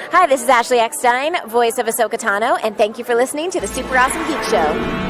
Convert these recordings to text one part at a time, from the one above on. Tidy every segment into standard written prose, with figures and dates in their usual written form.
Hi, this is Ashley Eckstein, voice of Ahsoka Tano, and thank you for listening to the Super Awesome Geek Show.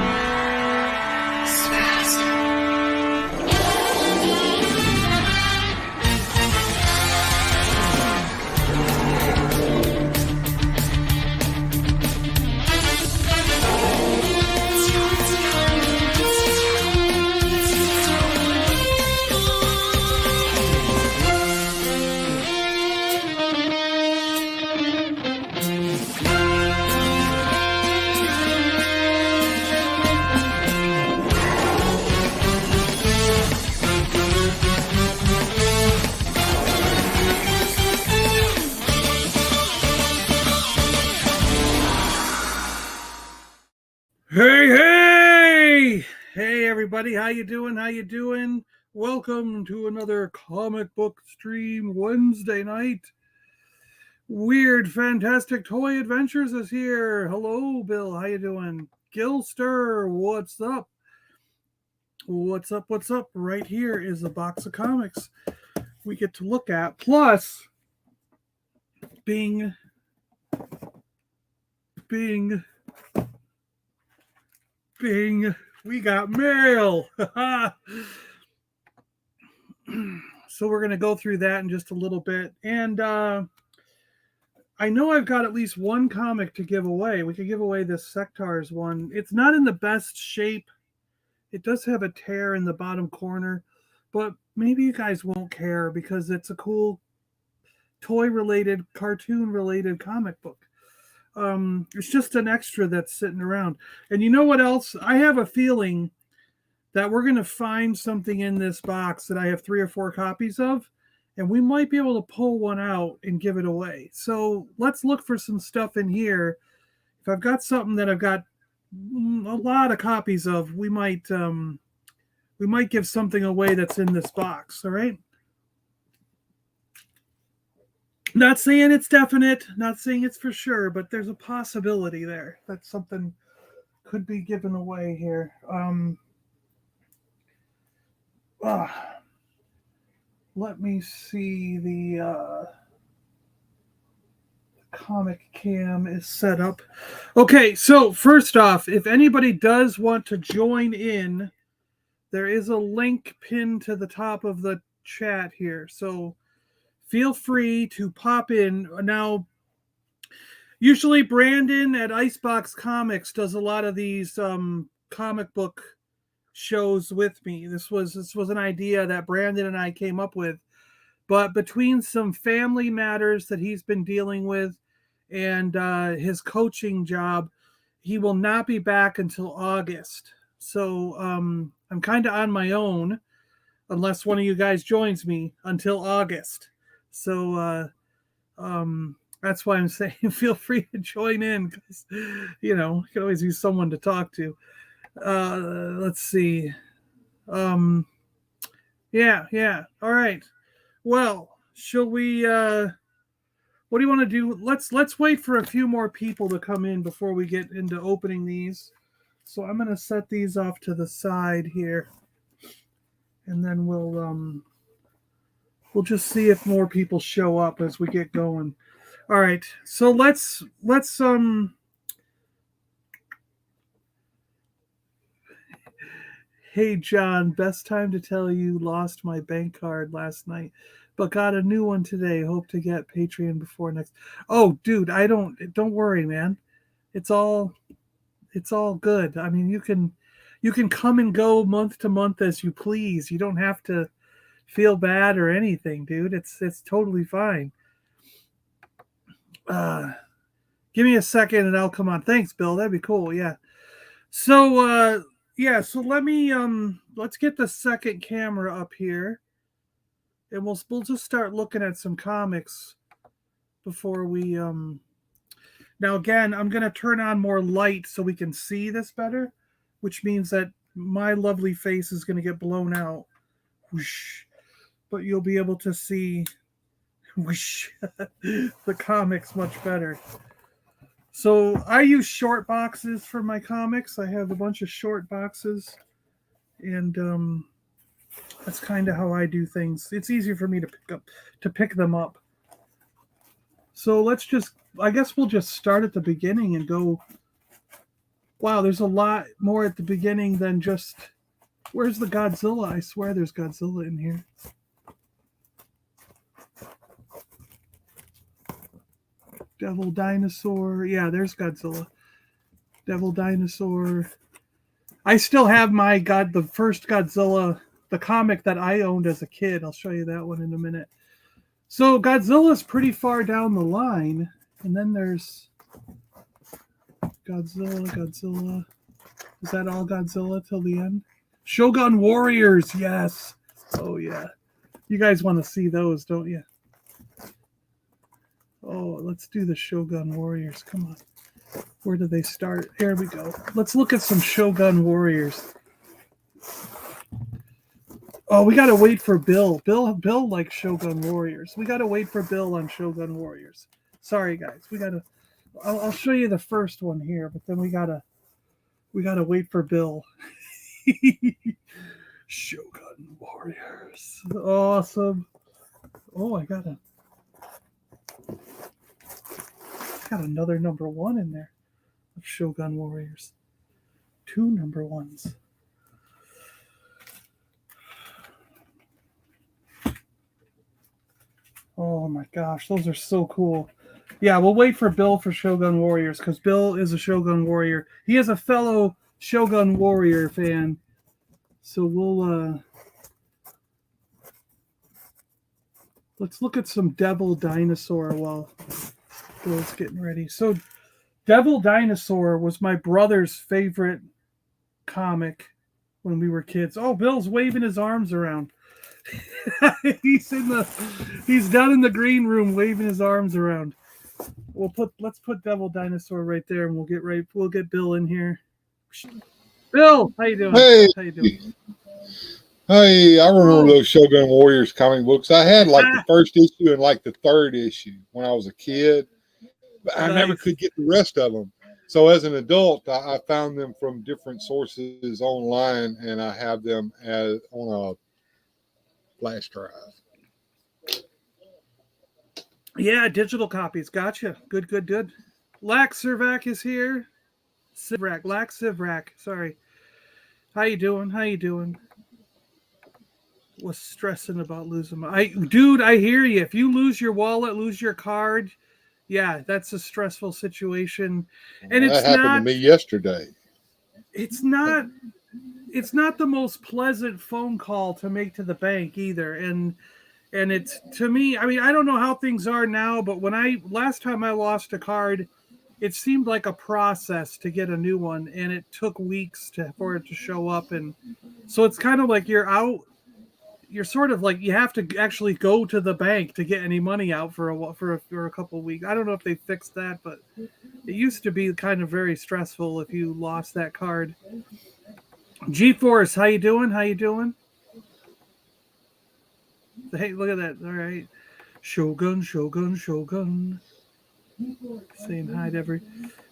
Hey everybody, how you doing? Welcome to another comic book stream Wednesday night. Weird Fantastic Toy Adventures is here. Hello Bill, how you doing? Gilster, what's up? What's up? Right here is a box of comics we get to look at. Plus, bing, we got mail. So we're going to go through that in just a little bit. And I know I've got at least one comic to give away. We could give away this Sectars one. It's not in the best shape. It does have a tear in the bottom corner, but maybe you guys won't care because it's a cool toy-related, cartoon-related comic book. It's just an extra that's sitting around. And you know what else? I have a feeling that we're going to find something in this box that I have 3 or 4 copies of, and we might be able to pull one out and give it away. So let's look for some stuff in here. If I've got something that I've got a lot of copies of, we might give something away that's in this box. All right. Not saying it's definite, not saying it's for sure, but there's a possibility there that something could be given away here. Let me see, the comic cam is set up. Okay, so first off, if anybody does want to join in, there is a link pinned to the top of the chat here. So feel free to pop in. Now, usually Brandon at Icebox Comics does a lot of these comic book shows with me. This was an idea that Brandon and I came up with. But between some family matters that he's been dealing with and his coaching job, he will not be back until August. So I'm kind of on my own, unless one of you guys joins me, until August. So that's why I'm saying feel free to join in, because you can always use someone to talk to. Let's see. Yeah. All right. Well, shall we? What do you want to do? Let's wait for a few more people to come in before we get into opening these. So I'm going to set these off to the side here, and then we'll just see if more people show up as we get going. All right. So let's Hey John, best time to tell you lost my bank card last night, but got a new one today. Hope to get Patreon before next. Oh, dude, don't worry, man. It's all good. I mean, you can come and go month to month as you please. You don't have to feel bad or anything, dude. It's totally fine. Give me a second and I'll come on. Thanks, Bill. That'd be cool. Yeah. So so let's get the second camera up here, and we'll just start looking at some comics before we Now again, I'm going to turn on more light so we can see this better, which means that my lovely face is going to get blown out. Whoosh. But you'll be able to see whoosh, the comics much better. So I use short boxes for my comics. I have a bunch of short boxes, and that's kind of how I do things. It's easier for me to pick them up. So let's just I guess we'll just start at the beginning and go. Wow, there's a lot more at the beginning than just. Where's the Godzilla? I swear there's Godzilla in here. Devil Dinosaur. Yeah, there's Godzilla. Devil Dinosaur. I still have the first Godzilla, the comic that I owned as a kid. I'll show you that one in a minute. So Godzilla's pretty far down the line, and then there's Godzilla. Is that all Godzilla till the end? Shogun Warriors, yes. Oh yeah. You guys want to see those, don't you? Oh, let's do the Shogun Warriors. Come on. Where do they start? Here we go. Let's look at some Shogun Warriors. Oh, we gotta wait for Bill. Bill likes Shogun Warriors. We gotta wait for Bill on Shogun Warriors. Sorry, guys. I'll show you the first one here, but then we gotta wait for Bill. Shogun Warriors. Awesome. Oh, I got another number 1 in there of Shogun Warriors. 2 number 1s. Oh my gosh, those are so cool. Yeah, we'll wait for Bill for Shogun Warriors because Bill is a Shogun Warrior. He is a fellow Shogun Warrior fan. So let's look at some Devil Dinosaur while Bill's getting ready. So Devil Dinosaur was my brother's favorite comic when we were kids. Oh, Bill's waving his arms around. He's down in the green room waving his arms around. Let's put Devil Dinosaur right there, and we'll get Bill in here. Bill, how you doing? Hey, how you doing? Hey, I remember those Shogun Warriors comic books. I had like the first issue and like the third issue when I was a kid, but I never could get the rest of them. So as an adult, I found them from different sources online, and I have them on a flash drive. Yeah, digital copies. Gotcha. Good. Lax Sivrak is here. Lax Sivrak. Sorry. How you doing? Was stressing about losing my. Dude, I hear you. If you lose your wallet, lose your card, yeah, that's a stressful situation. And that happened to me yesterday. It's not the most pleasant phone call to make to the bank either. And it's, to me, I mean, I don't know how things are now, but last time I lost a card, it seemed like a process to get a new one, and it took weeks for it to show up. And so it's kind of like you're sort of like you have to actually go to the bank to get any money out for a couple of weeks. I don't know if they fixed that, but it used to be kind of very stressful if you lost that card. G-Force, how you doing? Hey, look at that. All right. Shogun. Saying hi to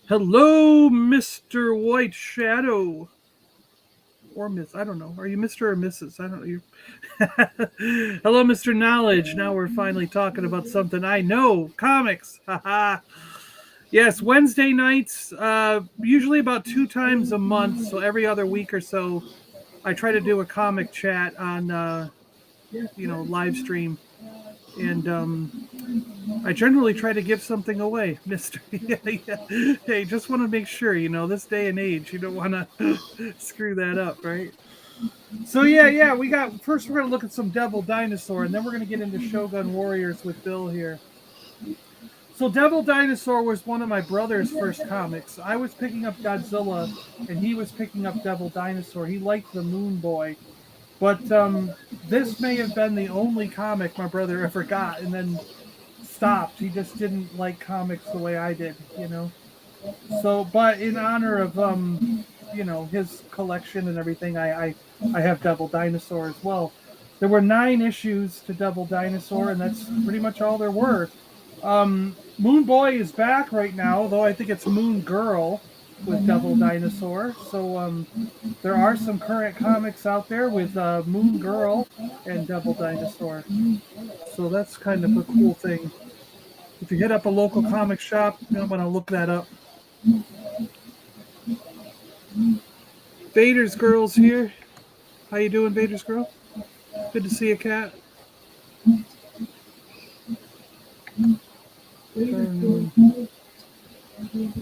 Hello, Mr. White Shadow. Or Miss, I don't know. Are you Mr. or Mrs.? I don't know. Hello, Mr. Knowledge. Now we're finally talking about something I know. Comics. Haha. Yes, Wednesday nights, usually about 2 times a month. So every other week or so, I try to do a comic chat on, live stream. And I generally try to give something away, Mr. Yeah. Hey, just want to make sure, this day and age, you don't want to screw that up, right? So yeah, first we're going to look at some Devil Dinosaur, and then we're going to get into Shogun Warriors with Bill here. So Devil Dinosaur was one of my brother's first comics. I was picking up Godzilla, and he was picking up Devil Dinosaur. He liked the Moon Boy. But this may have been the only comic my brother ever got and then stopped. He just didn't like comics the way I did, So, but in honor of, his collection and everything, I have Devil Dinosaur as well. There were 9 issues to Devil Dinosaur, and that's pretty much all there were. Moon Boy is back right now, though I think it's Moon Girl with Devil Dinosaur. So there are some current comics out there with Moon Girl and Devil Dinosaur. So that's kind of a cool thing. If you hit up a local comic shop, you want to look that up. Vader's Girl's here. How you doing, Vader's Girl? Good to see you, Cat.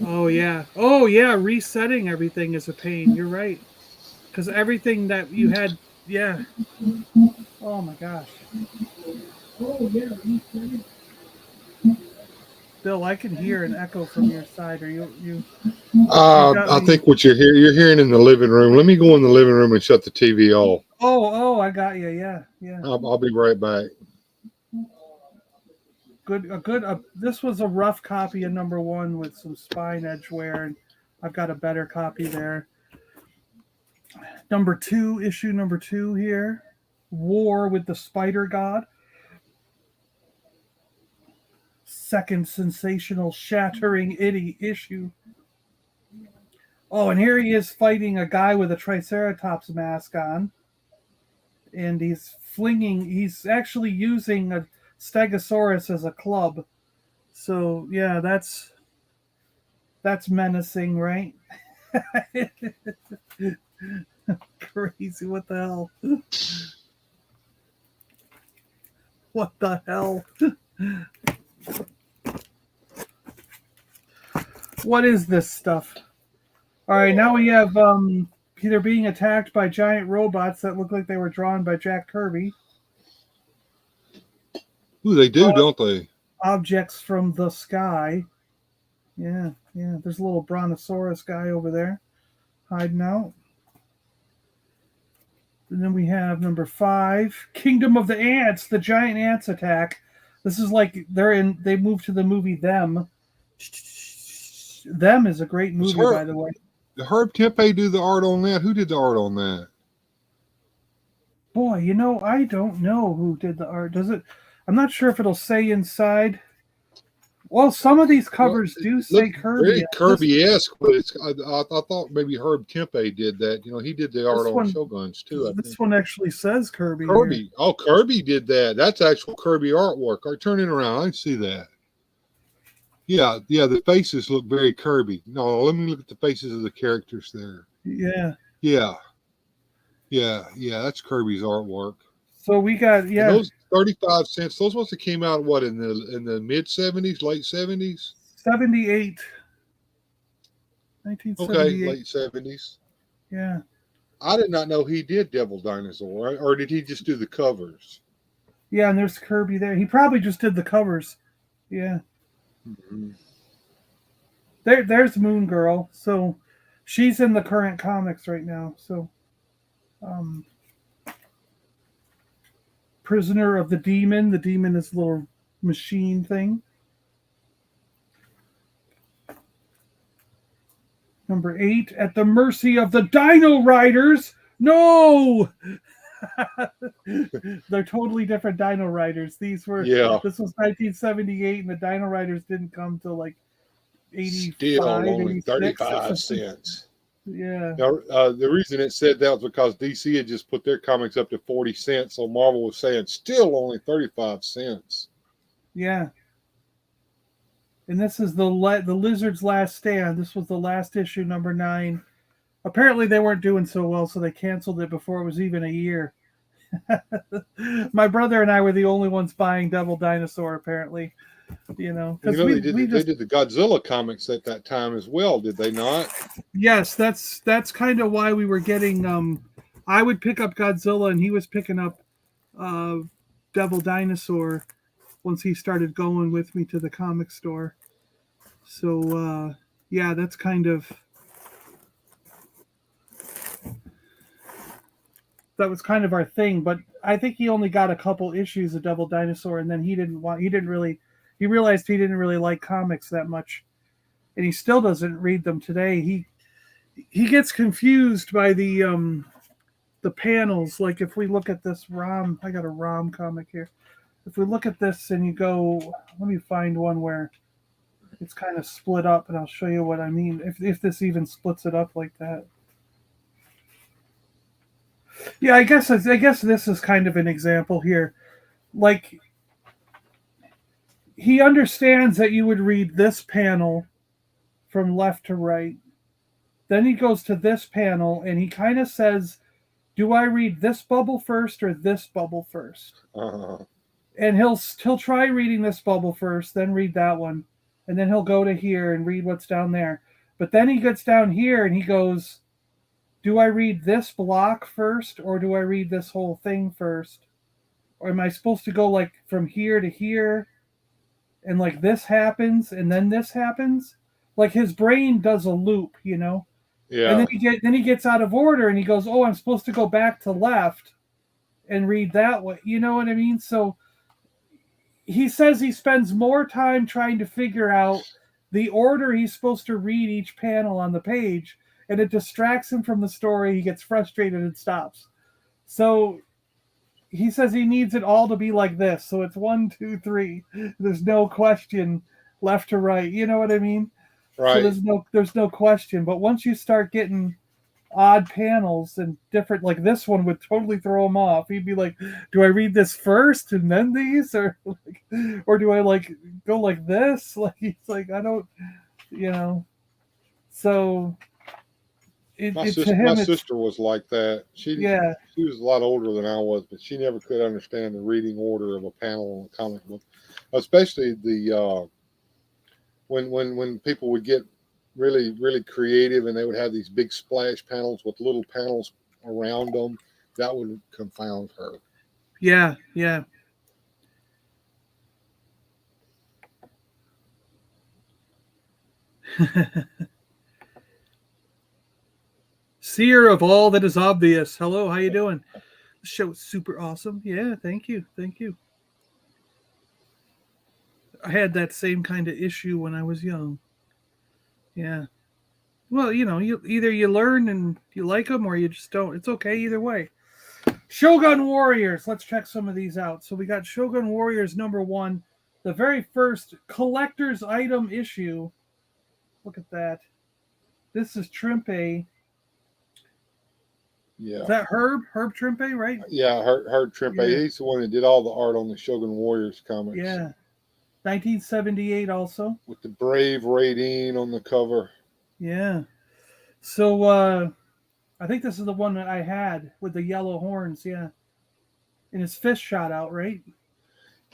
Oh yeah, resetting everything is a pain. You're right, because everything that you had, yeah. Oh my gosh. Bill, I can hear an echo from your side. Are you got I me? think what you're hearing in the living room. Let me go in the living room and shut the TV off. Oh, I got you. Yeah. I'll be right back. Good. This was a rough copy of #1 with some spine edge wear, and I've got a better copy there. Issue number 2 here. War with the Spider God. Second sensational shattering issue. Oh, and here he is fighting a guy with a Triceratops mask on. And he's actually using a Stegosaurus as a club. So, yeah, that's menacing, right? Crazy. What the hell? What the hell? What is this stuff? All right, now we have they're being attacked by giant robots that look like they were drawn by Jack Kirby. Ooh, they do, don't they? Objects from the sky. Yeah. There's a little brontosaurus guy over there hiding out. And then we have #5, Kingdom of the Ants, the giant ants attack. This is like they moved to the movie Them. Them is a great movie, by the way. Did Herb Tempe do the art on that? Who did the art on that? Boy, I don't know who did the art. Does it? I'm not sure if it'll say inside. Well, some of these covers do say Kirby. Very Kirby-esque, but I thought maybe Herb Tempe did that. He did the art on Shoguns too. This one actually says Kirby. Kirby. Here. Oh, Kirby did that. That's actual Kirby artwork. Or turn it around. I can see that. Yeah. The faces look very Kirby. No, let me look at the faces of the characters there. Yeah. That's Kirby's artwork. So we got And those 35 cents. Those ones that came out in the mid 70s, late 70s. 78. 1978. Okay, late 70s. Yeah. I did not know he did Devil Dinosaur, or did he just do the covers? Yeah, and there's Kirby there. He probably just did the covers. Yeah. Mm-hmm. There's Moon Girl. So she's in the current comics right now. So Prisoner of the Demon. The demon is a little machine thing. #8, At the Mercy of the Dino Riders. No! They're totally different Dino Riders. This was 1978, and the Dino Riders didn't come till like 85. Still only 86. 35 cents. Yeah. Now, the reason it said that was because DC had just put their comics up to 40 cents, so Marvel was saying still only 35 cents. Yeah. And this is the Lizard's Last Stand. This was the last issue, #9. Apparently they weren't doing so well, so they canceled it before it was even a year. My brother and I were the only ones buying Devil Dinosaur, apparently. Because they did the Godzilla comics at that time as well, did they not? Yes, that's kind of why we were getting. I would pick up Godzilla, and he was picking up Devil Dinosaur once he started going with me to the comic store. So that's kind of. That was kind of our thing, but I think he only got a couple issues of Devil Dinosaur, and then he realized he didn't really like comics that much, and he still doesn't read them today. He gets confused by the panels. Like if we look at this ROM, I got a ROM comic here. If we look at this and you go, let me find one where it's kind of split up, and I'll show you what I mean. If this even splits it up like that. Yeah, I guess this is kind of an example here. Like he understands that you would read this panel from left to right. Then he goes to this panel and he kind of says, do I read this bubble first or this bubble first? Uh-huh. And he'll try reading this bubble first, then read that one, and then he'll go to here and read what's down there. But then he gets down here and he goes, do I read this block first or do I read this whole thing first? Or am I supposed to go like from here to here and like this happens and then this happens? Like his brain does a loop, you know? And Yeah. then he gets out of order and he goes, "Oh, I'm supposed to go back to left and read that way." You know what I mean? So he says he spends more time trying to figure out the order he's supposed to read each panel on the page, and it distracts him from the story. He gets frustrated and stops. So he says he needs it all to be like this. So it's 1, 2, 3. There's no question left to right. You know what I mean? Right. So there's no question. But once you start getting odd panels and different, like this one would totally throw him off. He'd be like, "Do I read this first and then these, or do I like go like this?" Like he's like, "I don't, you know." So My him, sister was like that. She was a lot older than I was, but she never could understand the reading order of a panel in a comic book, especially the when people would get really creative and they would have these big splash panels with little panels around them. That would confound her. Yeah. Seer of all that is obvious. Hello, how you doing? The show is super awesome. Yeah, thank you. I had that same kind of issue when I was young. Yeah. Well, you either you learn and you like them or you just don't. It's okay either way. Shogun Warriors. Let's check some of these out. So we got Shogun Warriors #1, the very first collector's item issue. Look at that. This is Trimpe. Yeah. Is that Herb Trimpe, right? Yeah, Herb Trimpe. Yeah. He's the one that did all the art on the Shogun Warriors comics. Yeah. 1978 also. With the Brave Raideen on the cover. Yeah. So I think this is the one that I had with the yellow horns, yeah. And his fist shot out, right?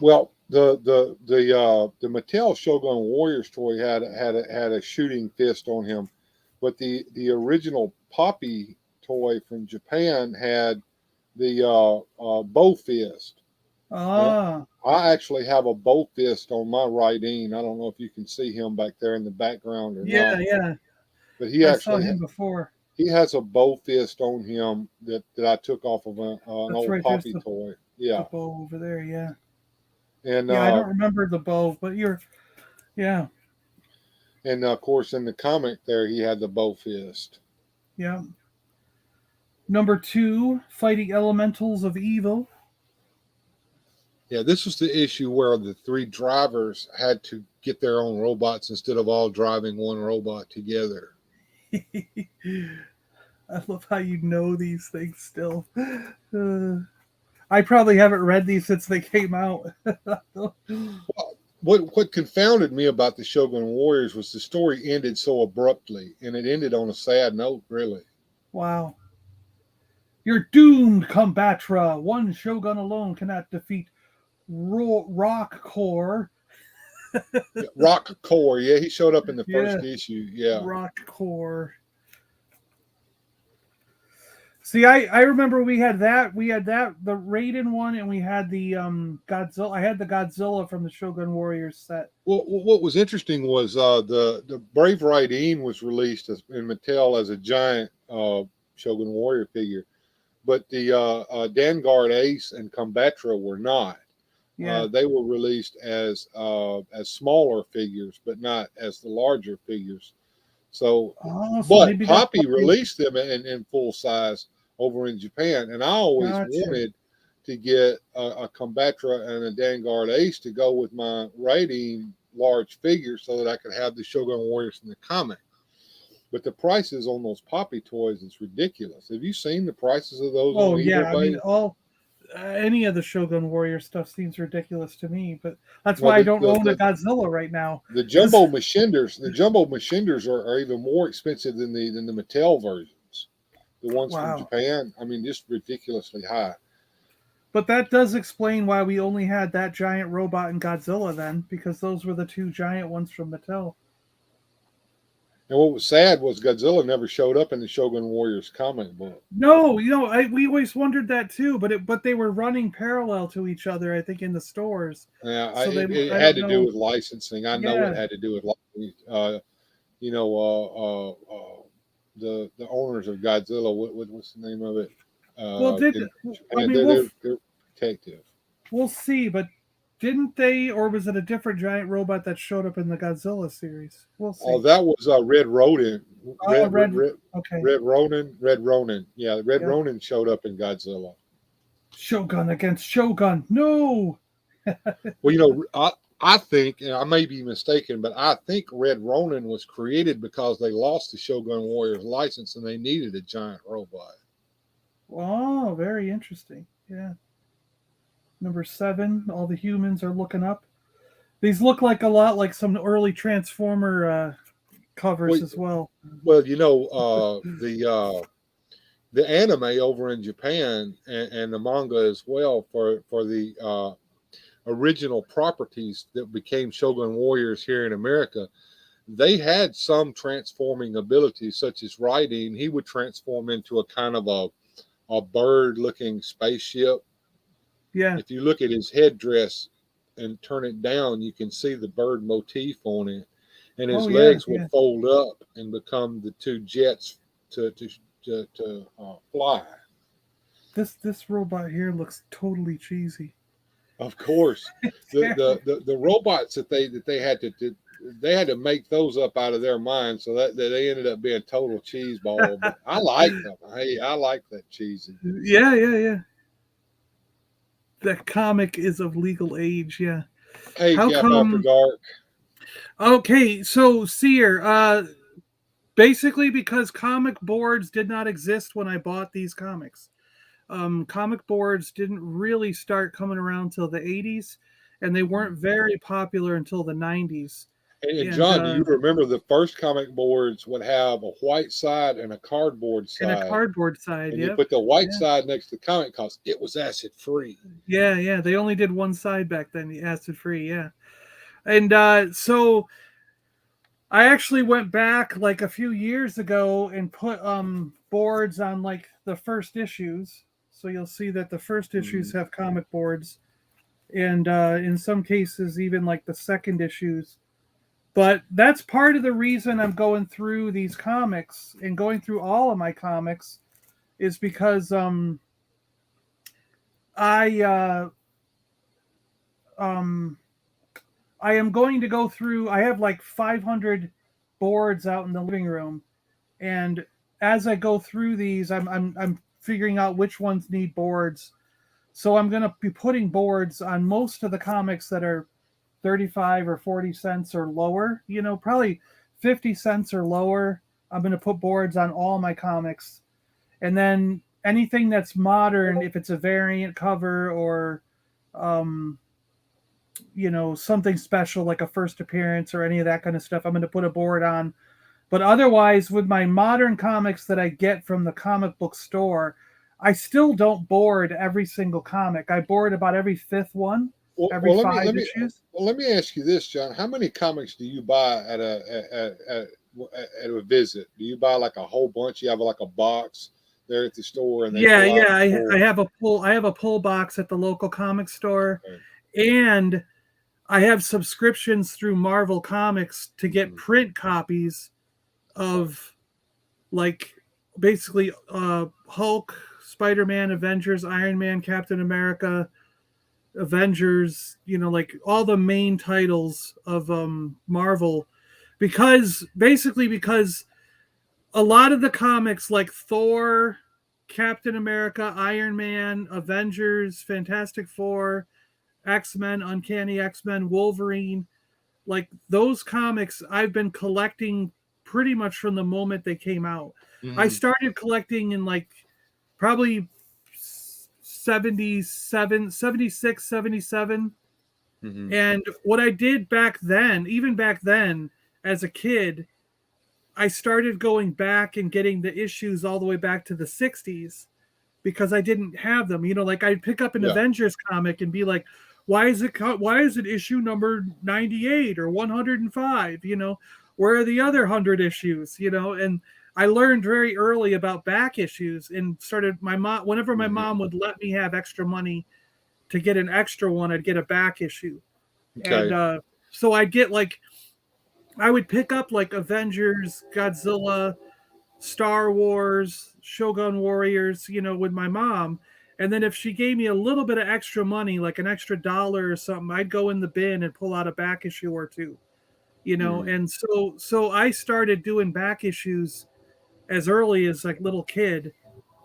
Well, the Mattel Shogun Warriors toy had a shooting fist on him, but the original Poppy toy from Japan had the bow fist. Ah. I actually have a bow fist on my Raideen. I don't know if you can see him back there in the background or not. Yeah. But he I actually saw him before. He has a bow fist on him that I took off of an old right, Poppy toy. Yeah, the bow over there. Yeah. and I don't remember the bow, but yeah. And of course, in the comic there, he had the bow fist. Yeah. #2, Fighting Elementals of Evil. Yeah, this was the issue where the 3 drivers had to get their own robots instead of all driving one robot together. I love how you know these things still. I probably haven't read these since they came out. Well, what confounded me about the Shogun Warriors was the story ended so abruptly, and it ended on a sad note, really. Wow. You're doomed, Combatra. One Shogun alone cannot defeat Rock Core. Rock Core, yeah, he showed up in the first issue. Yeah, Rock Core. See, I remember we had that the Raiden one, and we had the Godzilla. I had the Godzilla from the Shogun Warriors set. Well, what was interesting was the Brave Raideen was released in Mattel as a giant Shogun Warrior figure, but the Vanguard Ace and Combatra were not. Yeah. They were released as smaller figures, but not as the larger figures. So but Poppy released them in full size over in Japan, and I always wanted to get a Combatra and a Vanguard Ace to go with my Raideen large figure so that I could have the Shogun Warriors in the comic. But the prices on those Poppy toys is ridiculous. Have you seen the prices of those? Oh yeah, I mean any of the Shogun Warrior stuff seems ridiculous to me. But that's Well, why I don't own a Godzilla right now. The jumbo machinders are even more expensive than the Mattel versions. The ones from Japan, I mean, just ridiculously high. But that does explain why we only had that giant robot in Godzilla then, because those were the two giant ones from Mattel. And what was sad was Godzilla never showed up in the Shogun Warriors comic book. No, we always wondered that too, but they were running parallel to each other, I think, in the stores. Yeah, so it had to do with licensing. I know it had to do with licensing. The owners of Godzilla, what's the name of it? They're protective. We'll see, but didn't they, or was it a different giant robot that showed up in the Godzilla series? We'll see. Oh, that was Red Ronin. Red Ronin. Yeah, Red Ronin showed up in Godzilla. Shogun against Shogun. No. Well, I think, and I may be mistaken, but I think Red Ronin was created because they lost the Shogun Warriors license and they needed a giant robot. Oh, very interesting. Yeah. Number 7, all the humans are looking up. These look like a lot like some early Transformer covers as well. Well, the anime over in Japan and the manga as well for the original properties that became Shogun Warriors here in America, they had some transforming abilities, such as Raiden. He would transform into a kind of a bird-looking spaceship. Yeah. If you look at his headdress and turn it down, you can see the bird motif on it, and his legs would fold up and become the two jets to fly. This robot here looks totally cheesy. Of course, the robots that they had to make those up out of their mind, so that they ended up being total cheese ball. But I like them. Hey, I like that cheesy. Yeah. That comic is of legal age. Yeah. Hey, Gap After Dark. Okay, so Seer, basically because comic boards did not exist when I bought these comics. Comic boards didn't really start coming around till the 80s, and they weren't very popular until the 90s. And John, do you remember the first comic boards would have a white side and a cardboard side? And you put the white side next to the comic because it was acid free. Yeah. They only did one side back then, acid free. Yeah. And so I actually went back like a few years ago and put boards on like the first issues. So you'll see that the first issues have comic boards, and in some cases even like the second issues. But that's part of the reason I'm going through these comics and going through all of my comics is because I am going to go through. I have like 500 boards out in the living room, and as I go through these, I'm figuring out which ones need boards. So I'm going to be putting boards on most of the comics that are 35 or 40 cents or lower, probably 50 cents or lower. I'm going to put boards on all my comics. And then anything that's modern, if it's a variant cover or, something special like a first appearance or any of that kind of stuff, I'm going to put a board on. But otherwise, with my modern comics that I get from the comic book store, I still don't board every single comic. I board about every fifth one. Let me ask you this, John. How many comics do you buy at a visit? Do you buy like a whole bunch? You have like a box there at the store, and I have a pull box at the local comic store, and I have subscriptions through Marvel Comics to get print copies of like basically Hulk, Spider-Man, Avengers, Iron Man, Captain America, Avengers, like all the main titles of Marvel, because a lot of the comics like Thor, Captain America, Iron Man, Avengers, Fantastic Four, X-Men, Uncanny X-Men, Wolverine, like those comics I've been collecting pretty much from the moment they came out. I started collecting in like probably 76, 77. Mhm. And what I did back then, even back then, as a kid, I started going back and getting the issues all the way back to the 60s because I didn't have them. You know, like I'd pick up an Yeah. Avengers comic and be like, why is it issue number 98 or 105? You know, where are the other 100 issues? You know, and I learned very early about back issues and started my mom whenever my Mhm. mom would let me have extra money to get an extra one, I'd get a back issue. And Okay. so I'd get like I would pick up like Avengers, Godzilla, Star Wars, Shogun Warriors, you know, with my mom. And then if she gave me a little bit of extra money, like an extra dollar or something, I'd go in the bin and pull out a back issue or two, you know. Mhm. And so I started doing back issues as early as like little kid.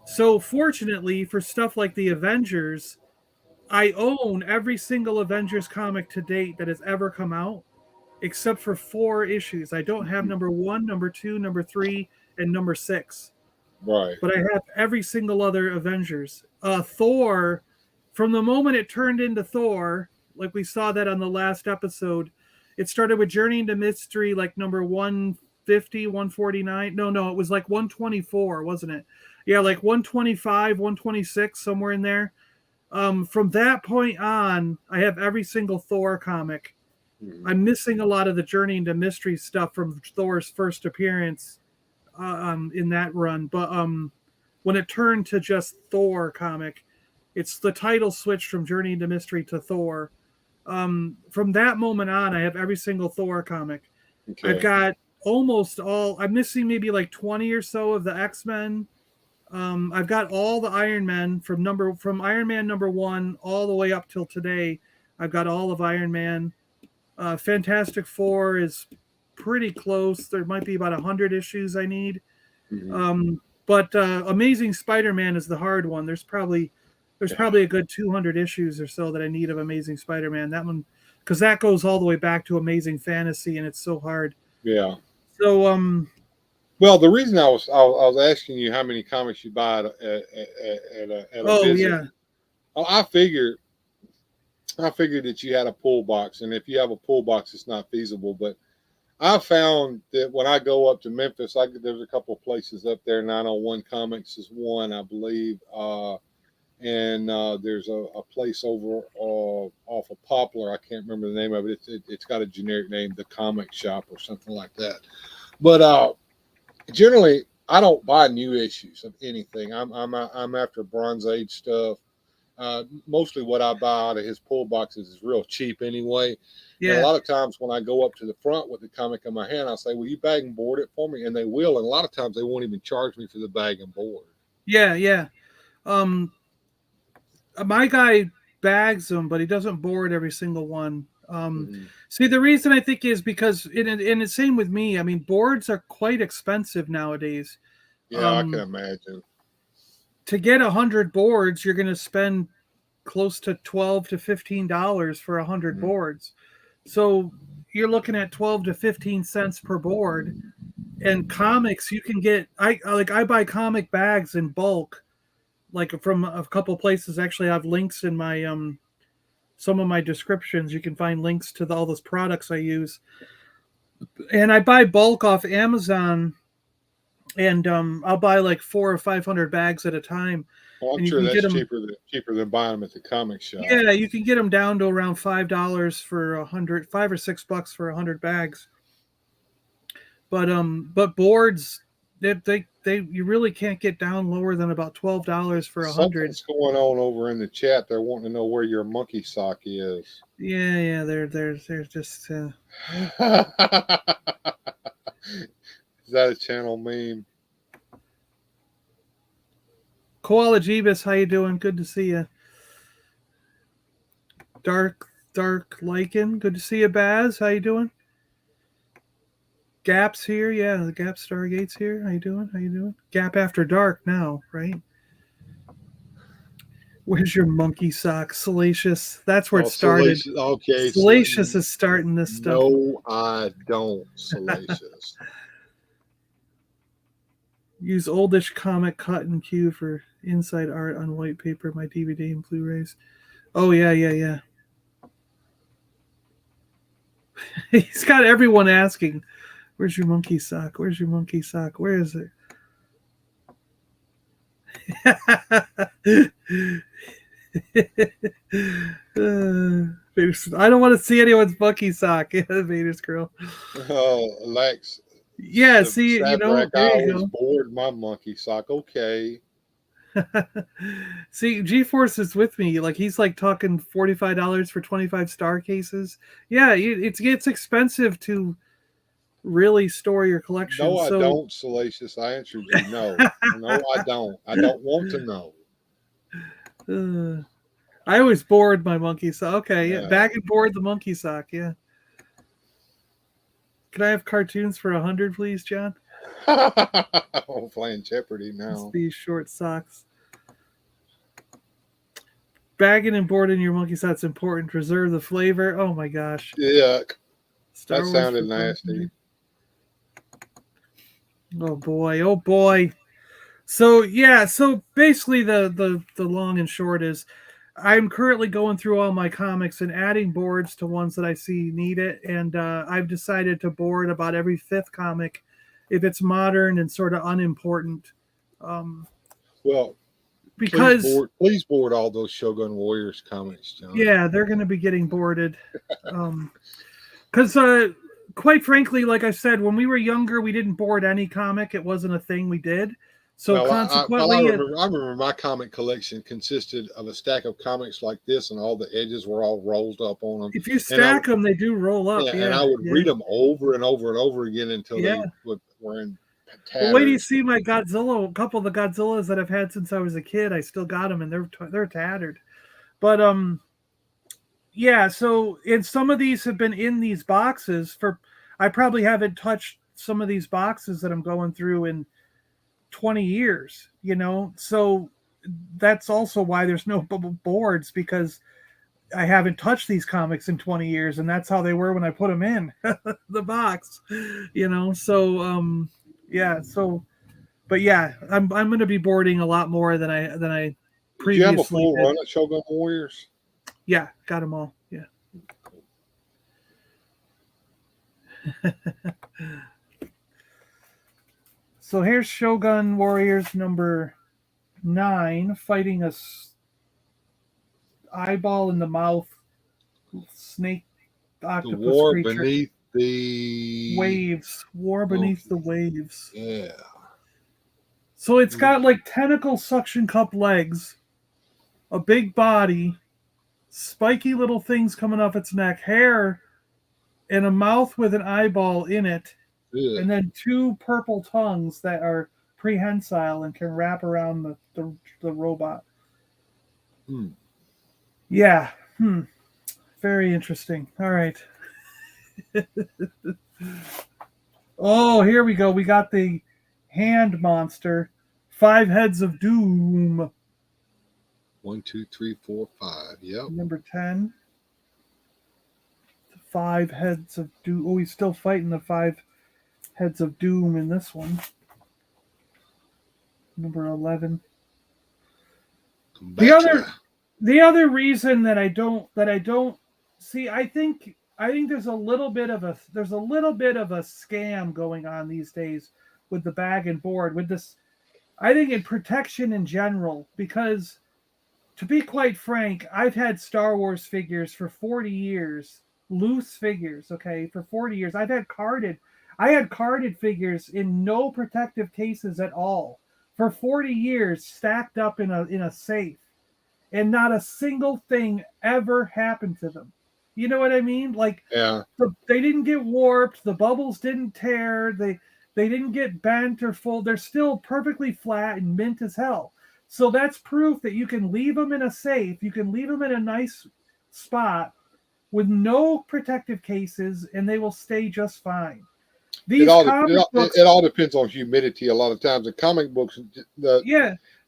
So fortunately for stuff like the Avengers, I own every single Avengers comic to date that has ever come out, except for 4 issues. I don't have number 1, number 2, number 3, and number 6. Right. But I have every single other Avengers. Thor, from the moment it turned into Thor, like we saw that on the last episode, it started with Journey into Mystery, like number 150, 149. No, it was like 124, wasn't it? Yeah, like 125, 126, somewhere in there. From that point on, I have every single Thor comic. Mhm. I'm missing a lot of the Journey into Mystery stuff from Thor's first appearance in that run. But when it turned to just Thor comic, it's the title switch from Journey into Mystery to Thor. From that moment on, I have every single Thor comic. I've Okay. got almost all. I'm missing maybe like 20 or so of the X-Men. I've got all the Iron Men from Iron Man number 1 all the way up till today. I've got all of Iron Man. Fantastic Four is pretty close. There might be about 100 issues I need. Mhm. But Amazing Spider-Man is the hard one. There's Yeah. probably a good 200 issues or so that I need of Amazing Spider-Man. That one, because that goes all the way back to Amazing Fantasy, and it's so hard. Yeah. So Well, the reason I was asking you how many comics you buy at a oh visit, yeah, I figured that you had a pull box, and if you have a pull box, it's not feasible. But I found that when I go up to Memphis, there's a couple of places up there. 901 Comics is one, I believe, and there's a place over off of Poplar. I can't remember the name of it. It's got a generic name, the Comic Shop or something like that. But generally, I don't buy new issues of anything. I'm after Bronze Age stuff. Mostly what I buy out of his pull boxes is real cheap anyway. And a yeah, lot of times when I go up to the front with the comic in my hand, I'll say, "Will you bag and board it for me?" And they will. And a lot of times they won't even charge me for the bag and board. yeah. Um, my guy bags them, but he doesn't board every single one. Mm-hmm. See, the reason I think is because, and it's same with me. I mean, boards are quite expensive nowadays. Yeah, I can Um, imagine. to get 100 boards, you're going to spend close to $12 to $15 for 100 Mm-hmm. boards. So you're looking at 12 to 15 cents per board. And comics, you can get. I buy comic bags in bulk, like from a couple places. Actually, I have links in my some of my descriptions. You can find links to all those products I use, and I buy bulk off Amazon, and I'll buy like 400 or 500 bags at a time, Well, I'm and you sure can get that's them. cheaper than buying them at the comic shop. Yeah, you can get them down to around $5 for 100, $5 or $6 for 100 bags. But boards, they you really can't get down lower than about $12 for 100. Something's going on over in the chat. They're wanting to know where your monkey sock is. Yeah, they're just. Is that a channel meme? Koala Jeebus, how you doing? Good to see you. Dark Lycan, good to see you. Baz, how you doing? Gap's here, yeah. The Gap Stargate's here. How you doing? How you doing? Gap After Dark now, right? Where's your monkey sock, Salacious? That's where it started. Salacious. Okay, Salacious is starting this stuff. No, I don't. Salacious. Use oldish comic cut and cue for inside art on white paper, my DVD and Blu-rays. Oh yeah. He's got everyone asking, "Where's your monkey sock? Where's your monkey sock? Where is it?" I don't want to see anyone's monkey sock. Vader's girl. Lex. Yeah, see, I there you always go. bored my monkey sock. Okay. See, G-Force is with me. Like he's like talking $45 for 25 star cases. Yeah, it gets expensive to really store your collection. No, I so, don't, Salacious. I answered you. No. No, I don't. I don't want to know. I always board my monkey sock. Okay, yeah. Yeah. Bag and board the monkey sock, yeah. Can I have cartoons for 100, please, John? I'm playing Jeopardy now. These short socks. Bagging and boarding your monkey sock's important. Preserve the flavor. Oh my gosh. Yuck. Star That Wars sounded for nasty. Oh boy. So yeah, so basically the long and short is I'm currently going through all my comics and adding boards to ones that I see need it, and I've decided to board about every 5th comic if it's modern and sort of unimportant. Well, because please board all those Shogun Warriors comics, John. Yeah, they're going to be getting boarded. Because quite frankly, like I said, when we were younger, we didn't board any comic. It wasn't a thing we did. So consequently, I remember my comic collection consisted of a stack of comics like this, and all the edges were all rolled up on them. If you stack them, they do roll up. And I would read them over and over and over again until they were in tatters. Well, wait till you see my Godzilla. A couple of the Godzillas that I've had since I was a kid. I still got them, and they're tattered. But yeah. So, and some of these have been in these boxes for. I probably haven't touched some of these boxes that I'm going through in 20 years, so that's also why there's no boards, because I haven't touched these comics in 20 years, and that's how they were when I put them in the box, so yeah, so but yeah, I'm going to be boarding a lot more than I previously did. You have a full did. run at Shogun Warriors? Yeah, got them all. Yeah. So here's Shogun Warriors number 9 fighting a eyeball in the mouth snake octopus the war creature. Beneath the waves. War beneath the waves. Yeah. So it's got like tentacle suction cup legs, a big body, spiky little things coming off its neck, hair, and a mouth with an eyeball in it. Yeah. And then 2 purple tongues that are prehensile and can wrap around the robot. Yeah. Very interesting. All right. Oh, here we go. We got the hand monster. 5 heads of doom. 1, 2, 3, 4, 5. Yep. Number 10. 5 heads of doom. Oh, he's still fighting the 5 heads of doom in this one. Number 11. The other reason that I don't see, I think there's a little bit of a scam going on these days with the bag and board with this. I think in protection in general, because to be quite frank, I've had Star Wars figures for 40 years, loose figures, okay, for 40 years. I had carded figures in no protective cases at all for 40 years, stacked up in a safe, and not a single thing ever happened to them. You know what I mean? Like, yeah, they didn't get warped, the bubbles didn't tear, they didn't get bent or full. They're still perfectly flat and mint as hell. So that's proof that you can leave them in a safe, you can leave them in a nice spot with no protective cases, and they will stay just fine. It all depends on humidity. A lot of times, the comic books.